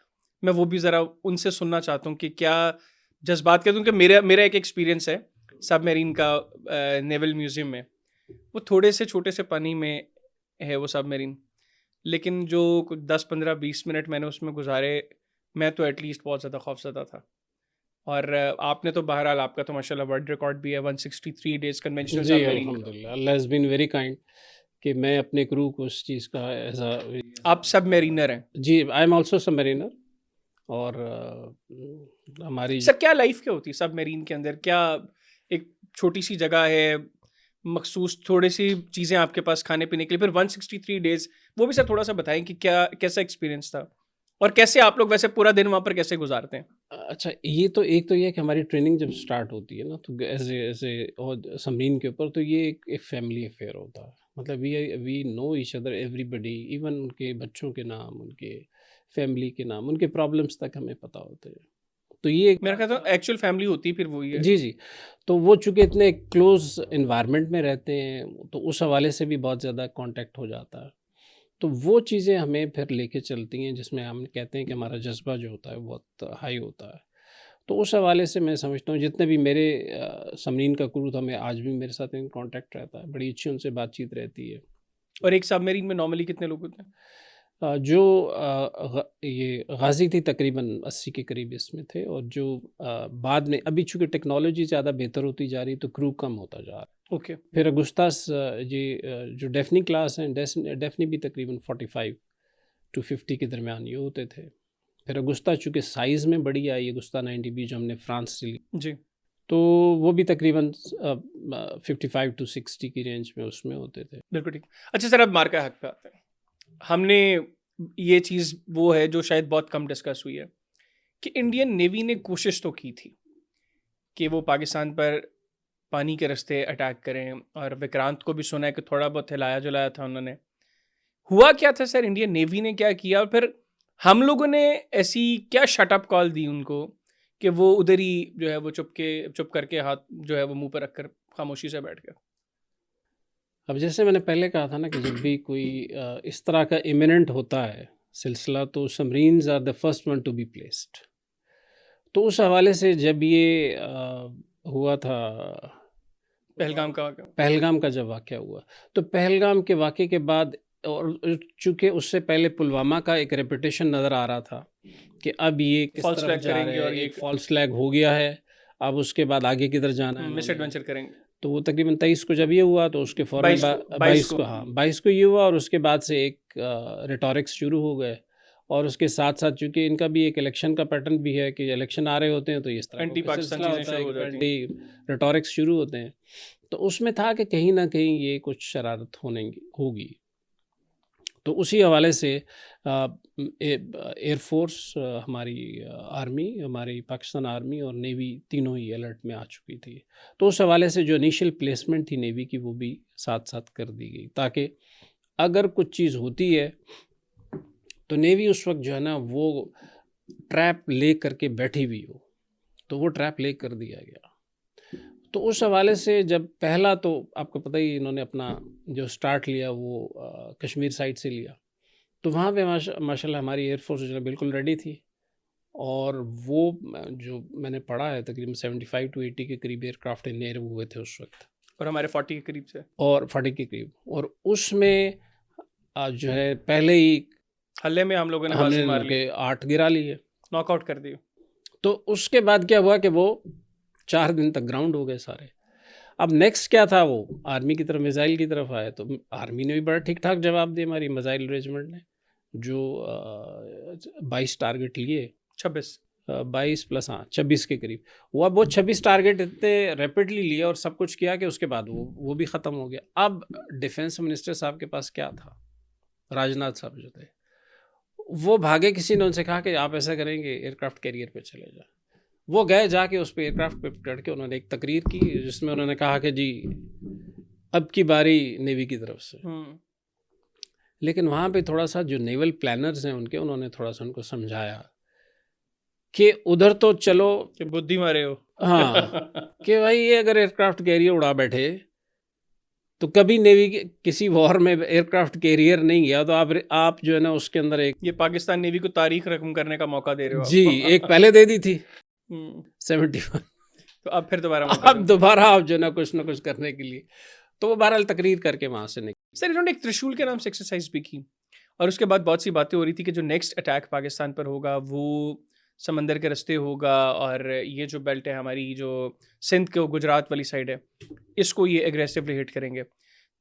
मैं वो भी ज़रा उनसे सुनना चाहता हूँ कि क्या जज्बात के, क्योंकि मेरा एक एक्सपीरियंस है सबमरीन का नेवल म्यूज़ियम में। वो थोड़े से छोटे से पानी में है वो सबमरीन, लेकिन जो 10-15-20 मिनट मैंने उसमें गुजारे, मैं तो एटलीस्ट बहुत ज़्यादा खौफज़दा था। और आपने तो बहरहाल, आपका तो माशाल्लाह वर्ल्ड रिकॉर्ड भी है 163 डेज कन्वेंशनल जी सबमरीन का। अल्हम्दुलिल्लाह, अल्लाह हैज़ बीन वेरी काइंड कि मैं अपने क्रू को उस चीज़ का एज आप सबमरीनर हैं जी, आई एम आल्सो सबमरीनर। और हमारी सर, क्या लाइफ क्या होती है सबमरीन के अंदर? क्या एक छोटी सी जगह है, मखसूस थोड़ी सी चीज़ें आपके पास खाने पीने के लिए, फिर 163 डेज, वो भी सर थोड़ा सा बताएं कि क्या कैसा एक्सपीरियंस था और कैसे आप लोग वैसे पूरा दिन वहाँ पर कैसे गुजारते हैं? अच्छा, ये तो एक तो ये है कि हमारी ट्रेनिंग जब स्टार्ट होती है ना, तो ऐसे और सबमरीन के ऊपर तो ये एक फैमिली अफेयर होता है। मतलब we know each other, everybody, even उनके बच्चों के नाम, उनके फैमिली के नाम, उनके प्रॉब्लम्स तक हमें पता होते हैं। तो ये मेरा ख्याल था एक्चुअल फैमिली होती है फिर वही है। जी, जी। तो वो चूँकि इतने क्लोज़ एनवायरनमेंट में रहते हैं, तो उस हवाले से भी बहुत ज़्यादा कॉन्टैक्ट हो जाता है। तो वो चीज़ें हमें फिर लेके चलती हैं, जिसमें हम कहते हैं कि हमारा जज़्बा जो होता है बहुत हाई होता है। तो उस हवाले से मैं समझता हूँ जितने भी मेरे सबमरीन का क्रू था, मैं आज भी मेरे साथ इन कॉन्टैक्ट रहता है, बड़ी अच्छी उनसे बातचीत रहती है। और एक सबमरीन में नॉर्मली कितने लोग होते हैं? जो ये गाज़ी थी तकरीबन 80 के करीब इसमें थे, और जो बाद में अभी चूँकि टेक्नोलॉजी ज़्यादा बेहतर होती जा रही है तो क्रू कम होता जा रहा है। ओके। फिर अगुस्तास जो डेफनी क्लास हैं, डेफनी भी तकरीबन 45 टू 50 के दरमियान ये होते थे। फिर अगुस्ता चूँकि साइज़ में बड़ी आई, अगुस्ता 90B जो हमने फ्रांस से ली, जी। तो वो भी तकरीबन 55 टू 60 की रेंज में उसमें होते थे। बिल्कुल ठीक। अच्छा सर, अब मार्का हक पे आते हैं। हमने ये चीज़ वो है जो शायद बहुत कम डिस्कस हुई है कि इंडियन नेवी ने कोशिश तो की थी कि वो पाकिस्तान पर पानी के रास्ते अटैक करें, और विक्रांत को भी सुना है कि थोड़ा बहुत हिलाया जुलाया था उन्होंने। हुआ क्या था सर, इंडियन नेवी ने क्या किया, और फिर हम लोगों ने ऐसी क्या शटअप कॉल दी उनको कि वो उधर ही जो है वो चुप करके हाथ जो है वो मुंह पर रखकर खामोशी से बैठ गए? अब जैसे मैंने पहले कहा था ना कि जब भी कोई इस तरह का इमिनेंट होता है सिलसिला, तो submarines are the first one to be placed. तो उस हवाले से जब ये हुआ था, पहलगाम का वाक़या। पहलगाम का जब वाक़या हुआ, तो पहलगाम के वाक़े के बाद, और चूँकि उससे पहले पुलवामा का एक रेपुटेशन नज़र आ रहा था कि अब ये किस फॉल्स तरफ फ्लैग जा रहे करेंगे हैं, और ये एक फॉल्स फ्लैग हो गया है, अब उसके बाद आगे किधर जाना है मिस इन्होंने। एडवेंचर करेंगे। तो वो तकरीबन 23 को जब ये हुआ, तो उसके फ़ौरन 22 22 को, हाँ 22 को ये हुआ, और उसके बाद से एक रिटॉरिक्स शुरू हो गए। और उसके साथ साथ चूँकि इनका भी एक इलेक्शन का पैटर्न भी है कि इलेक्शन आ रहे होते हैं तो इस तरह एंटी का पाकिस्तान सिलसिला चीज़ें होता है, शुरू हो जाती हैं। एंटी रिटॉरिक्स शुरू होते हैं। तो उसमें था कि कहीं ना कहीं ये कुछ शरारत होगी। तो उसी हवाले से एयरफोर्स, हमारी आर्मी, हमारी पाकिस्तान आर्मी और नेवी तीनों ही अलर्ट में आ चुकी थी। तो उस हवाले से जो इनिशियल प्लेसमेंट थी नेवी की, वो भी साथ साथ कर दी गई, ताकि अगर कुछ चीज़ होती है तो नेवी उस वक्त जो है ना वो ट्रैप ले करके बैठी हुई हो, तो वो ट्रैप ले कर दिया गया। तो उस हवाले से जब पहला, तो आपको पता ही, इन्होंने अपना जो स्टार्ट लिया वो कश्मीर साइड से लिया, तो वहाँ पे माशाल्लाह हमारी एयरफोर्स जो है बिल्कुल रेडी थी। और वो जो मैंने पढ़ा है तकरीबन 75 टू 80 के करीब एयरक्राफ्ट इन एयर हुए थे उस वक्त, और हमारे 40 के करीब से, और 40 के करीब। और उसमें जो है पहले ही हल्ले में हम लोगों ने बाजी हमने मार ली, उनके 8 गिरा लिए। नॉकआउट कर दी। तो उसके बाद क्या हुआ कि वो 4 दिन तक ग्राउंड हो गए सारे। अब नेक्स्ट क्या था, वो आर्मी की तरफ, मिसाइल की तरफ आए, तो आर्मी ने भी बड़ा ठीक ठाक जवाब दिया, हमारी मिसाइल रेजिमेंट ने, जो 22 टारगेट लिए, 26। 22 प्लस, हाँ 26 के करीब। वो 26 टारगेट इतने रैपिडली लिए और सब कुछ किया कि उसके बाद वो भी ख़त्म हो गया। अब डिफेंस मिनिस्टर साहब के पास क्या था, राजनाथ साहब जो थे, वो भागे, किसी ने उनसे कहा कि आप ऐसा करेंगे, एयरक्राफ्ट कैरियर पे चले जाए। वो गए, जाके उस पर एयरक्राफ्ट पे चढ़ के उन्होंने एक तकरीर की, जिसमें उन्होंने कहा कि जी अब की बारी नेवी की तरफ से। लेकिन वहाँ पे थोड़ा सा जो नेवल प्लानर्स हैं उनके, उन्होंने थोड़ा सा उनको समझाया कि उधर तो चलो कि बुद्धि मारे हो। हाँ कि भाई ये अगर एयरक्राफ्ट कैरियर उड़ा बैठे तो कभी नेवी किसी वॉर में एयरक्राफ्ट कैरियर नहीं गया, तो आप जो है ना उसके अंदर एक ये पाकिस्तान नेवी को तारीख रकम करने का मौका दे रहे हो जी आप। एक पहले दे दी थी हम्म, 71, तो अब फिर दोबारा मौका अब दो। दोबारा आप जो है ना कुछ करने के लिए, तो वो बहरहाल तकरीर करके वहाँ से निकले। सर इन्होंने एक त्रिशूल के नाम से एक्सरसाइज भी की और उसके बाद बहुत सी बातें हो रही थी कि जो नेक्स्ट अटैक पाकिस्तान पर होगा वो समंदर के रास्ते होगा और ये जो बेल्ट है हमारी, जो सिंध के गुजरात वाली साइड है, इसको ये एग्रेसिवली हिट करेंगे।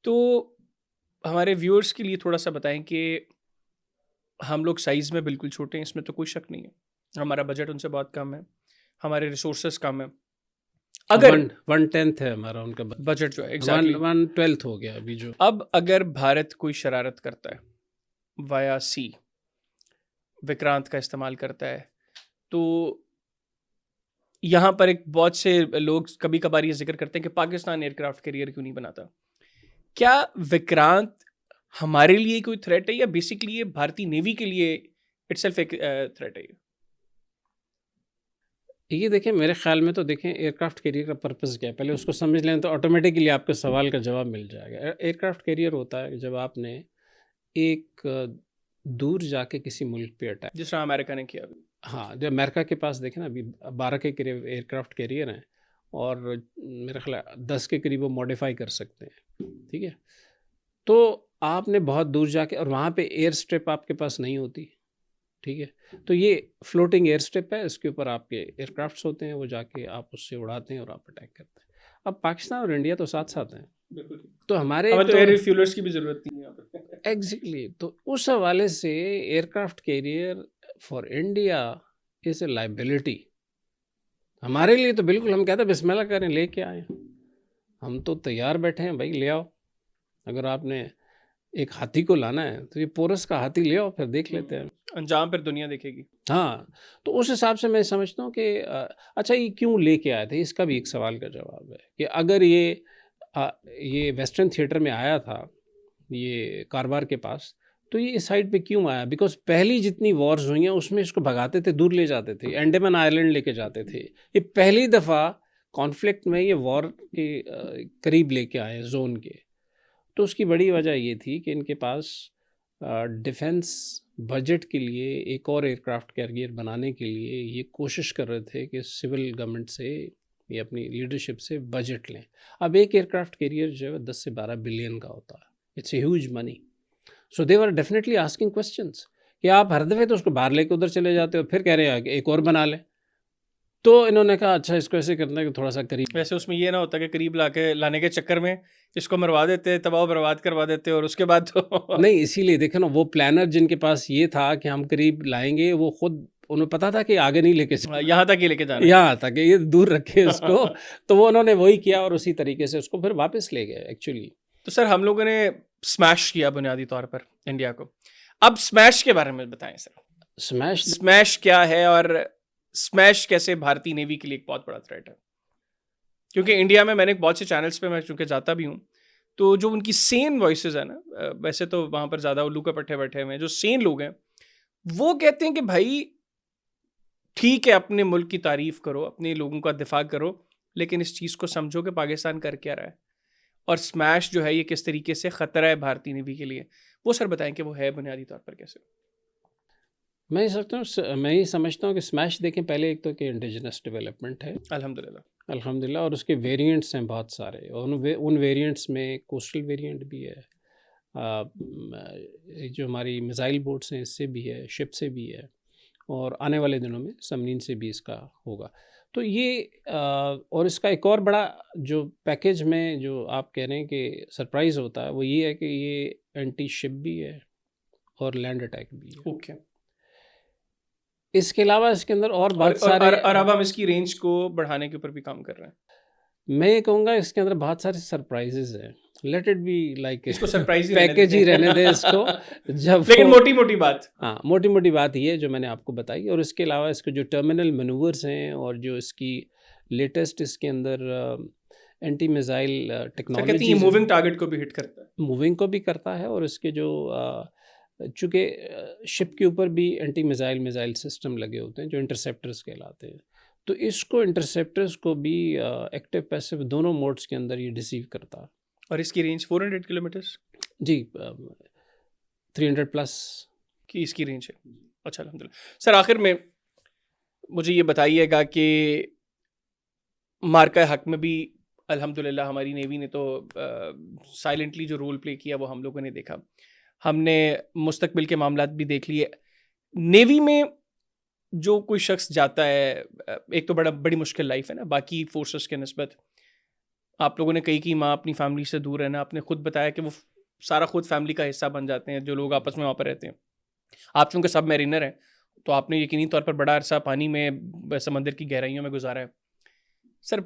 तो हमारे व्यूअर्स के लिए थोड़ा सा बताएं कि हम लोग साइज़ में बिल्कुल छोटे हैं, इसमें तो कोई शक नहीं है, हमारा बजट उनसे बहुत कम है, हमारे रिसोर्सेज कम है। अगर 1/10 है हमारा उनका बजट जो है एग्जैक्टली 1/12 हो गया अभी जो। अब अगर भारत कोई शरारत करता है वाया सी, विक्रांत का इस्तेमाल करता है, तो यहाँ पर एक बहुत से लोग कभी कभार ये जिक्र करते हैं कि पाकिस्तान एयरक्राफ्ट कैरियर क्यों नहीं बनाता। क्या विक्रांत हमारे लिए कोई थ्रेट है या बेसिकली ये भारतीय नेवी के लिए इटसेल्फ एक थ्रेट है? ये देखें, मेरे ख्याल में तो देखें एयरक्राफ्ट कैरियर का पर्पस क्या है, पहले उसको समझ लें तो ऑटोमेटिकली आपके सवाल का जवाब मिल जाएगा। एयरक्राफ्ट कैरियर होता है जब आपने एक दूर जाके किसी मुल्क पे अटैक, जिस तरह अमेरिका ने किया अभी। हाँ, जो अमेरिका के पास देखें ना अभी 12 के करीब एयरक्राफ्ट कैरियर हैं और मेरे ख्याल 10 के करीब वो मॉडिफाई कर सकते हैं, ठीक है। तो आपने बहुत दूर जाके, और वहाँ पे एयर स्ट्रिप आपके पास नहीं होती, ठीक है, तो ये फ्लोटिंग एयर स्ट्रिप है, इसके ऊपर आपके एयरक्राफ्ट्स होते हैं, वो जाके आप उससे उड़ाते हैं और आप अटैक करते हैं। अब पाकिस्तान और इंडिया तो साथ साथ हैं, तो हमारे हमें तो एयर रिफ्यूलर्स की भी जरूरत नहीं है यहाँ पर। एग्जैक्टली, तो उस हवाले से aircraft carrier for India is a liability. हमारे लिए तो बिल्कुल, हम कहते हैं बिस्मिल्लाह करें, लेके आए, हम तो तैयार बैठे हैं भाई, ले आओ। अगर आपने एक हाथी को लाना है तो ये पोरस का हाथी ले आओ, फिर देख लेते हैं अंजाम फिर दुनिया देखेगी। हाँ, तो उस हिसाब से मैं समझता हूँ कि अच्छा ये क्यों लेके आए थे, इसका भी एक सवाल का जवाब है कि अगर ये वेस्टर्न थिएटर में आया था, ये कारवार के पास, तो ये इस साइड पे क्यों आया? बिकॉज पहली जितनी वॉर्स हुई हैं उसमें इसको भगाते थे, दूर ले जाते थे, अंडमान आइलैंड लेके जाते थे। ये पहली दफ़ा कॉन्फ्लिक्ट में ये वॉर के करीब लेके आए जोन के। तो उसकी बड़ी वजह ये थी कि इनके पास डिफेंस बजट के लिए एक और एयरक्राफ्ट कैरियर बनाने के लिए ये कोशिश कर रहे थे कि सिविल गवर्नमेंट से, ये अपनी लीडरशिप से बजट लें। अब एक एयरक्राफ्ट कैरियर जो है 10 से 12 बिलियन का होता है, it's a huge money. So they were definitely asking questions कि आप हर दफ़े तो उसको बाहर लेके उधर चले जाते हो, फिर कह रहे हैं कि एक और बना लें। तो इन्होंने कहा अच्छा इसको ऐसे करना है कि थोड़ा सा करीब, वैसे उसमें ये ना होता कि करीब लाने के चक्कर में इसको मरवा देते, तबाह बर्बाद करवा देते और उसके बाद तो नहीं, इसीलिए देखे ना, वो प्लानर जिनके पास ये था कि हम करीब लाएंगे, वो खुद, उन्हें पता था कि आगे नहीं लेके यहाँ तक ही लेके जाना है। यहाँ तक ये दूर रखे उसको तो वो उन्होंने वही किया और उसी तरीके से उसको फिर वापस ले गए एक्चुअली। तो सर हम लोगों ने स्मैश किया बुनियादी तौर पर इंडिया को। अब स्मैश के बारे में बताएं सर, स्मैश क्या है और स्मैश कैसे भारतीय नेवी के लिए एक बहुत बड़ा थ्रेट है? क्योंकि इंडिया में मैंने बहुत से चैनल्स पे मैं चूँकि जाता भी हूँ, तो जो उनकी सेन वॉइसेस है ना, वैसे तो वहाँ पर ज़्यादा उल्लू के पट्टे बैठे हुए हैं, जो सेन लोग हैं वो कहते हैं कि भाई ठीक है, अपने मुल्क की तारीफ करो, अपने लोगों का दिफा करो, लेकिन इस चीज़ को समझो कि पाकिस्तान कर क्या रहा है और स्मैश जो है ये किस तरीके से ख़तरा है भारतीय नेवी के लिए। वो सर बताएं कि वो है बुनियादी तौर पर कैसे? मैं ये समझता हूँ कि स्मैश देखें, पहले एक तो कि इंडिजिनस डेवलपमेंट है अल्हम्दुलिल्लाह, और उसके वेरिएंट्स हैं बहुत सारे, और उन वेरिएंट्स में कोस्टल वेरिएंट भी है, जो हमारी मिसाइल बोट्स हैं इससे भी है, शिप से भी है, और आने वाले दिनों में सबमरीन से भी इसका होगा। तो ये और इसका एक और बड़ा जो पैकेज में जो आप कह रहे हैं कि सरप्राइज़ होता है, वो ये है कि ये एंटी शिप भी है और लैंड अटैक भी है। ओके। इसके अलावा इसके अंदर और बहुत सारे, और अब हम इसकी रेंज को बढ़ाने के ऊपर भी काम कर रहे हैं। मैं ये कहूँगा इसके अंदर बहुत सारे सरप्राइजेज हैं, लेट इट बी लाइक इसको सरप्राइज पैकेज ही रहने दे इसको जब लेकिन मोटी मोटी बात, हाँ, मोटी मोटी बात ये है जो मैंने आपको बताई। और इसके अलावा इसके जो टर्मिनल मैनूवर्स हैं और जो इसकी लेटेस्ट इसके अंदर एंटी मिसाइल सर कहते हैं टेक्नोलॉजीज ये मूविंग टारगेट को भी हिट करता है। मूविंग को भी करता है, और इसके जो चूँकि शिप के ऊपर भी एंटी मिसाइल सिस्टम लगे होते हैं जो इंटरसेप्टर्स कहलाते हैं, तो इसको इंटरसेप्टर्स को भी एक्टिव पैसिव दोनों मोड्स के अंदर ये डिसीव करता है। और इसकी रेंज 400 किलोमीटर्स जी 300 प्लस की इसकी रेंज है। अच्छा, अल्हम्दुलिल्लाह। सर आखिर में मुझे ये बताइएगा कि मार्का हक में भी अल्हम्दुलिल्लाह हमारी नेवी ने तो साइलेंटली जो रोल प्ले किया वो हम लोगों ने देखा। हमने मुस्तकबिल के मामलात भी देख लिए। नेवी में जो कोई शख्स जाता है, एक तो बड़ी मुश्किल लाइफ है ना बाकी फोर्सेस के निस्बत। आप लोगों ने कही कि माँ अपनी फैमिली से दूर रहना, आपने खुद बताया कि वो सारा खुद फैमिली का हिस्सा बन जाते हैं जो लोग आपस में वहाँ पर रहते हैं। आप चूँकि सब मैरिनर हैं तो आपने यकीनी तौर पर बड़ा अरसा पानी में समंदर की गहराइयों में गुजारा है। सर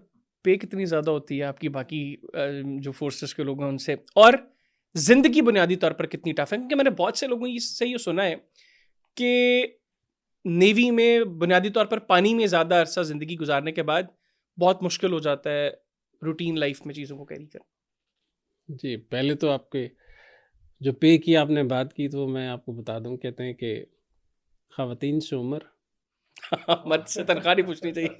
पे कितनी ज़्यादा होती है आपकी बाकी जो फोर्सेस के लोग हैं उनसे, और ज़िंदगी बुनियादी तौर पर कितनी टफ है? क्योंकि मैंने बहुत से लोगों से ये सुना है कि नेवी में बुनियादी तौर पर पानी में ज़्यादा अरसा ज़िंदगी गुजारने के बाद बहुत मुश्किल हो जाता है रूटीन लाइफ में चीज़ों को कैरी करना। जी, पहले तो आपके जो पे की आपने बात की तो मैं आपको बता दूं, कहते हैं कि ख़वातीन से उम्र मर्द से तनख्वाह नहीं पूछनी चाहिए।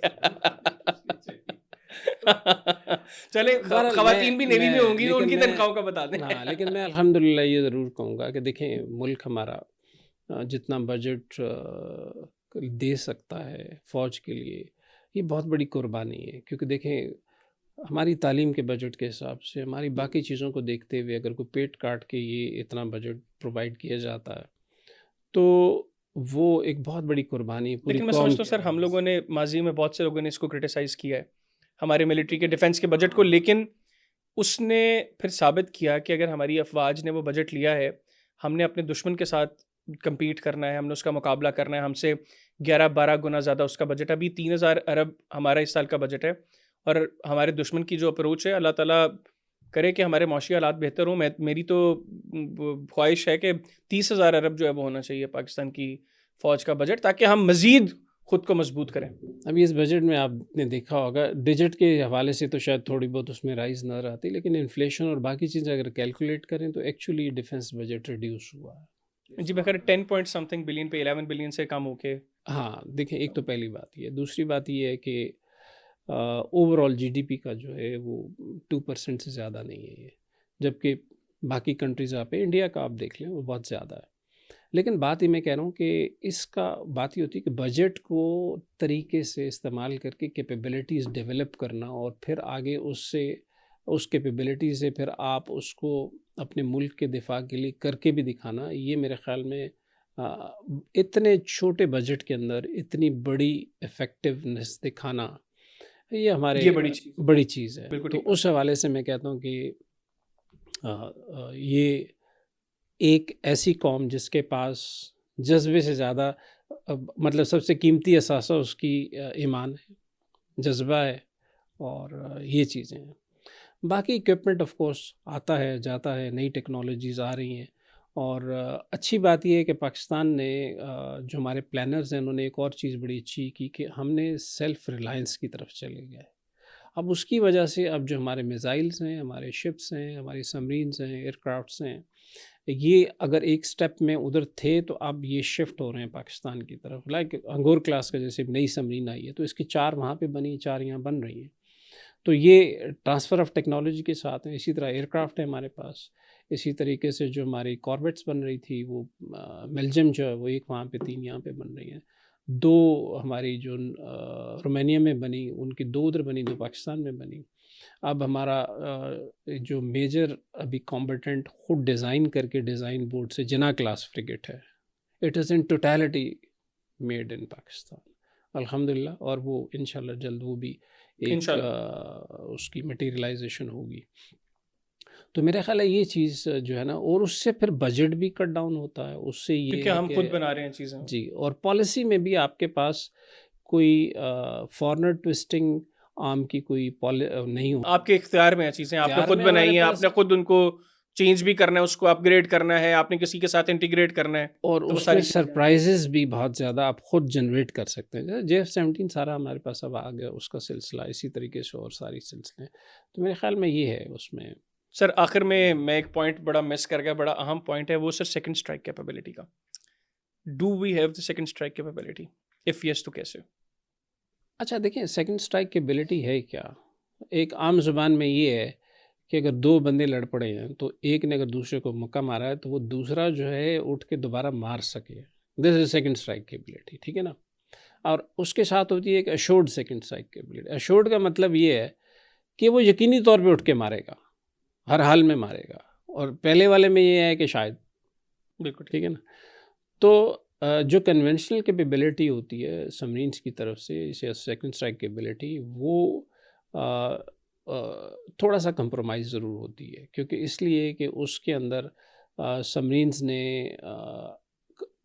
चले बहरहाल ख़वातीन भी नेवी में होंगी तो लेकिन उनकी मैं तनख्वाहों का बता दें। हाँ, लेकिन मैं अल्हम्दुलिल्लाह ये ज़रूर कहूँगा कि देखें मुल्क हमारा जितना बजट दे सकता है फ़ौज के लिए, ये बहुत बड़ी कुर्बानी है। क्योंकि देखें हमारी तालीम के बजट के हिसाब से, हमारी बाकी चीज़ों को देखते हुए अगर कोई पेट काट के ये इतना बजट प्रोवाइड किया जाता है तो वो एक बहुत बड़ी कुर्बानी है पूरी लेकिन मैं कौम समझता हूँ सर हम लोगों ने माजी में बहुत से लोगों ने इसको क्रिटिसाइज़ किया है हमारे मिलिट्री के डिफेंस के बजट को, लेकिन उसने फिर साबित किया कि अगर हमारी अफवाज ने वो बजट लिया है, हमने अपने दुश्मन के साथ compete करना है, हमने उसका मुकाबला करना है, हमसे 11-12 गुना ज़्यादा उसका बजट है। अभी 3000 अरब हमारा इस साल का बजट है और हमारे दुश्मन की जो अप्रोच है, अल्लाह ताला करे कि हमारे मौशी हालात बेहतर हों। मेरी तो ख्वाहिश है कि 30,000 अरब जो है वो होना चाहिए पाकिस्तान की फ़ौज का बजट, ताकि हम मज़ीद ख़ुद को मजबूत करें। अभी इस बजट में आपने देखा होगा डिजिट के हवाले से तो शायद थोड़ी बहुत उसमें राइज नज़र आती, लेकिन इन्फ्लेशन और बाकी चीज़ें अगर कैलकुलेट करें तो एक्चुअली डिफेंस बजट रिड्यूस हुआ है। जी, बखैर 10 पॉइंट समथिंग बिलियन पे 11 बिलियन से कम होके। हाँ, देखें एक तो पहली बात ये, दूसरी बात ये है कि ओवरऑल जीडीपी का जो है वो 2% से ज़्यादा नहीं है ये, जबकि बाकी कंट्रीज़ आप इंडिया का आप देख लें वो बहुत ज़्यादा है। लेकिन बात ये मैं कह रहा हूँ कि इसका बात ये होती है कि बजट को तरीके से इस्तेमाल करके कैपेबिलिटीज़ डेवलप करना और फिर आगे उससे उस कैपेबिलिटी से फिर आप उसको अपने मुल्क के दिफा के लिए करके भी दिखाना, ये मेरे ख़्याल में इतने छोटे बजट के अंदर इतनी बड़ी इफ़ेक्टिवनेस दिखाना, ये हमारे ये बड़ी चीज़ है। बिल्कुल तो ठीक उस हवाले से मैं कहता हूँ कि ये एक ऐसी कौम जिसके पास जज्बे से ज़्यादा मतलब सबसे कीमती असासा उसकी ईमान है, जज्बा है और ये चीज़ें हैं। बाकी इक्विपमेंट ऑफ कोर्स आता है जाता है, नई टेक्नोलॉजीज़ आ रही हैं और अच्छी बात यह है कि पाकिस्तान ने जो हमारे प्लानर्स हैं उन्होंने एक और चीज़ बड़ी अच्छी की कि हमने सेल्फ़ रिलायंस की तरफ चले गए। अब उसकी वजह से अब जो हमारे मिसाइल्स हैं, हमारे शिप्स हैं, हमारी सबमरीन्स हैं, एयरक्राफ्ट्स हैं, ये अगर एक स्टेप में उधर थे तो अब ये शिफ्ट हो रहे हैं पाकिस्तान की तरफ। लाइक अंगूर क्लास का जैसे नई सबमरीन आई है तो इसकी 4 वहाँ पे बनी, 4 यहाँ बन रही हैं। तो ये ट्रांसफ़र ऑफ टेक्नोलॉजी के साथ हैं। इसी तरह एयरक्राफ्ट है हमारे पास। इसी तरीके से जो हमारी कॉर्वेट्स बन रही थी वो बेल्जियम जो है वो एक वहाँ पे 3 यहाँ पे बन रही हैं। 2 हमारी जो रोमानिया में बनी, उनकी 2 उधर बनी, 2 पाकिस्तान में बनी। अब हमारा जो मेजर अभी कॉम्बेटेंट खुद डिज़ाइन करके डिज़ाइन बोर्ड से जिना क्लास फ्रिगेट है, it is in totality made in Pakistan अल्हम्दुलिल्लाह। और वो इंशाल्लाह जल्द वो भी एक उसकी मटेरियलाइजेशन होगी। तो मेरा ख्याल है ये चीज़ जो है ना, और उससे फिर बजट भी कट डाउन होता है, उससे ये क्योंकि हम खुद बना रहे हैं चीज़ें। जी, और पॉलिसी में भी आपके पास कोई फॉरेनर ट्विस्टिंग आर्म की कोई नहीं हो, आपके इख्तियार में है चीज़ें, आपने खुद में बनाई हमारे हैं, पास आपने खुद उनको चेंज भी करना है, उसको अपग्रेड करना है, आपने किसी के साथ इंटीग्रेट करना है, और तो वो उसमें सारी चीज़ें हैं। सरप्राइजेस भी बहुत ज़्यादा आप खुद जनरेट कर सकते हैं। जैसे JF-17 सारा हमारे पास अब आ गया, उसका सिलसिला इसी तरीके से और सारी सिलसिले। तो मेरे ख्याल में ये है उसमें। सर आखिर में मैं एक पॉइंट बड़ा मिस कर गया, बड़ा अहम पॉइंट है वो सर सेकंड स्ट्राइक कैपेबिलिटी का। Do we have the second strike capability? If yes तो कैसे? अच्छा देखिए, सेकंड स्ट्राइक की एबिलिटी है क्या? एक आम ज़ुबान में ये है कि अगर 2 बंदे लड़ पड़े हैं, तो एक ने अगर दूसरे को मुक्का मारा है, तो वो दूसरा जो है उठ के दोबारा मार सके। दिस इज़ सेकंड स्ट्राइक की एबिलिटी, ठीक है ना? और उसके साथ होती है एक एश्योर्ड सेकंड स्ट्राइक की एबिलिटी। एश्योर्ड का मतलब ये है कि वो यकीनी तौर पे उठ के मारेगा, हर हाल में मारेगा। और पहले वाले में ये है कि शायद, बिल्कुल ठीक है ना? तो जो कन्वेंशनल कैपेबिलिटी होती है सबमरीन्स की तरफ से, जैसे सेकंड स्ट्राइक कैपेबिलिटी, वो थोड़ा सा कंप्रोमाइज़ ज़रूर होती है, क्योंकि इसलिए कि उसके अंदर सबमरीन्स ने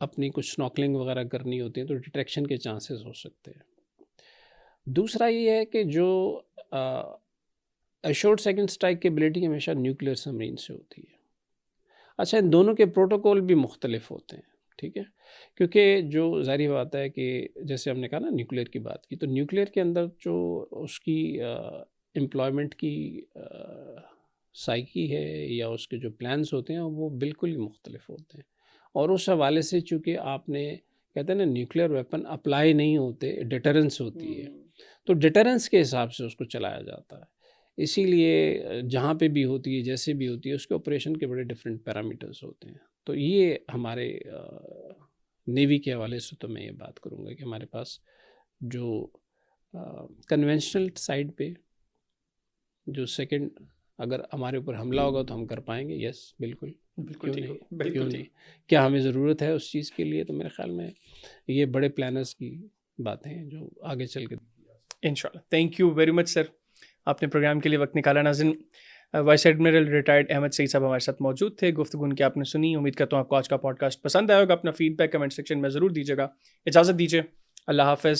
अपनी कुछ स्नॉर्कलिंग वगैरह करनी होती है, तो डिटेक्शन के चांसेस हो सकते हैं। दूसरा ये है कि जो एश्योर्ड सेकंड स्ट्राइक कैपेबिलिटी हमेशा न्यूक्लियर सबमरीन से होती है। अच्छा, इन दोनों के प्रोटोकॉल भी मुख्तलिफ होते हैं, ठीक है? क्योंकि जो ज़ाहिर बात है कि जैसे हमने कहा ना, न्यूक्लियर की बात की, तो न्यूक्लियर के अंदर जो उसकी एम्प्लॉयमेंट की साइकी है या उसके जो प्लान्स होते हैं, वो बिल्कुल ही मुख्तलिफ होते हैं। और उस हवाले से चूँकि आपने, कहते हैं ना, न्यूक्लियर वेपन अप्लाई नहीं होते, डिटरेंस होती है, तो डिटरेंस के हिसाब से उसको चलाया जाता है। इसीलिए जहाँ पे भी होती है, जैसे भी होती है, उसके ऑपरेशन के बड़े डिफरेंट पैरामीटर्स होते हैं। तो ये हमारे नेवी के हवाले से तो मैं ये बात करूँगा कि हमारे पास जो कन्वेंशनल साइड पे जो सेकंड, अगर हमारे ऊपर हमला होगा तो हम कर पाएंगे। यस, बिल्कुल, बिल्कुल क्यों ठीक नहीं, हो, बिल्कुल क्यों ठीक। नहीं? क्या हमें ज़रूरत है उस चीज़ के लिए? तो मेरे ख्याल में ये बड़े प्लानर्स की बातें हैं जो आगे चल के। इंशाल्लाह। Thank you very much sir, आपने प्रोग्राम के लिए वक्त निकाला। नाज़रीन, vice admiral retired Ahmed Saeed Sahab हमारे साथ मौजूद थे। गुफ्तगू उनकी आपने सुनी। उम्मीद करता हूँ आपको आज का पॉडकास्ट पसंद आया होगा। अपना फीडबैक कमेंट सेक्शन में ज़रूर दीजिएगा। इजाज़त दीजिए, अल्लाह हाफ़िज़।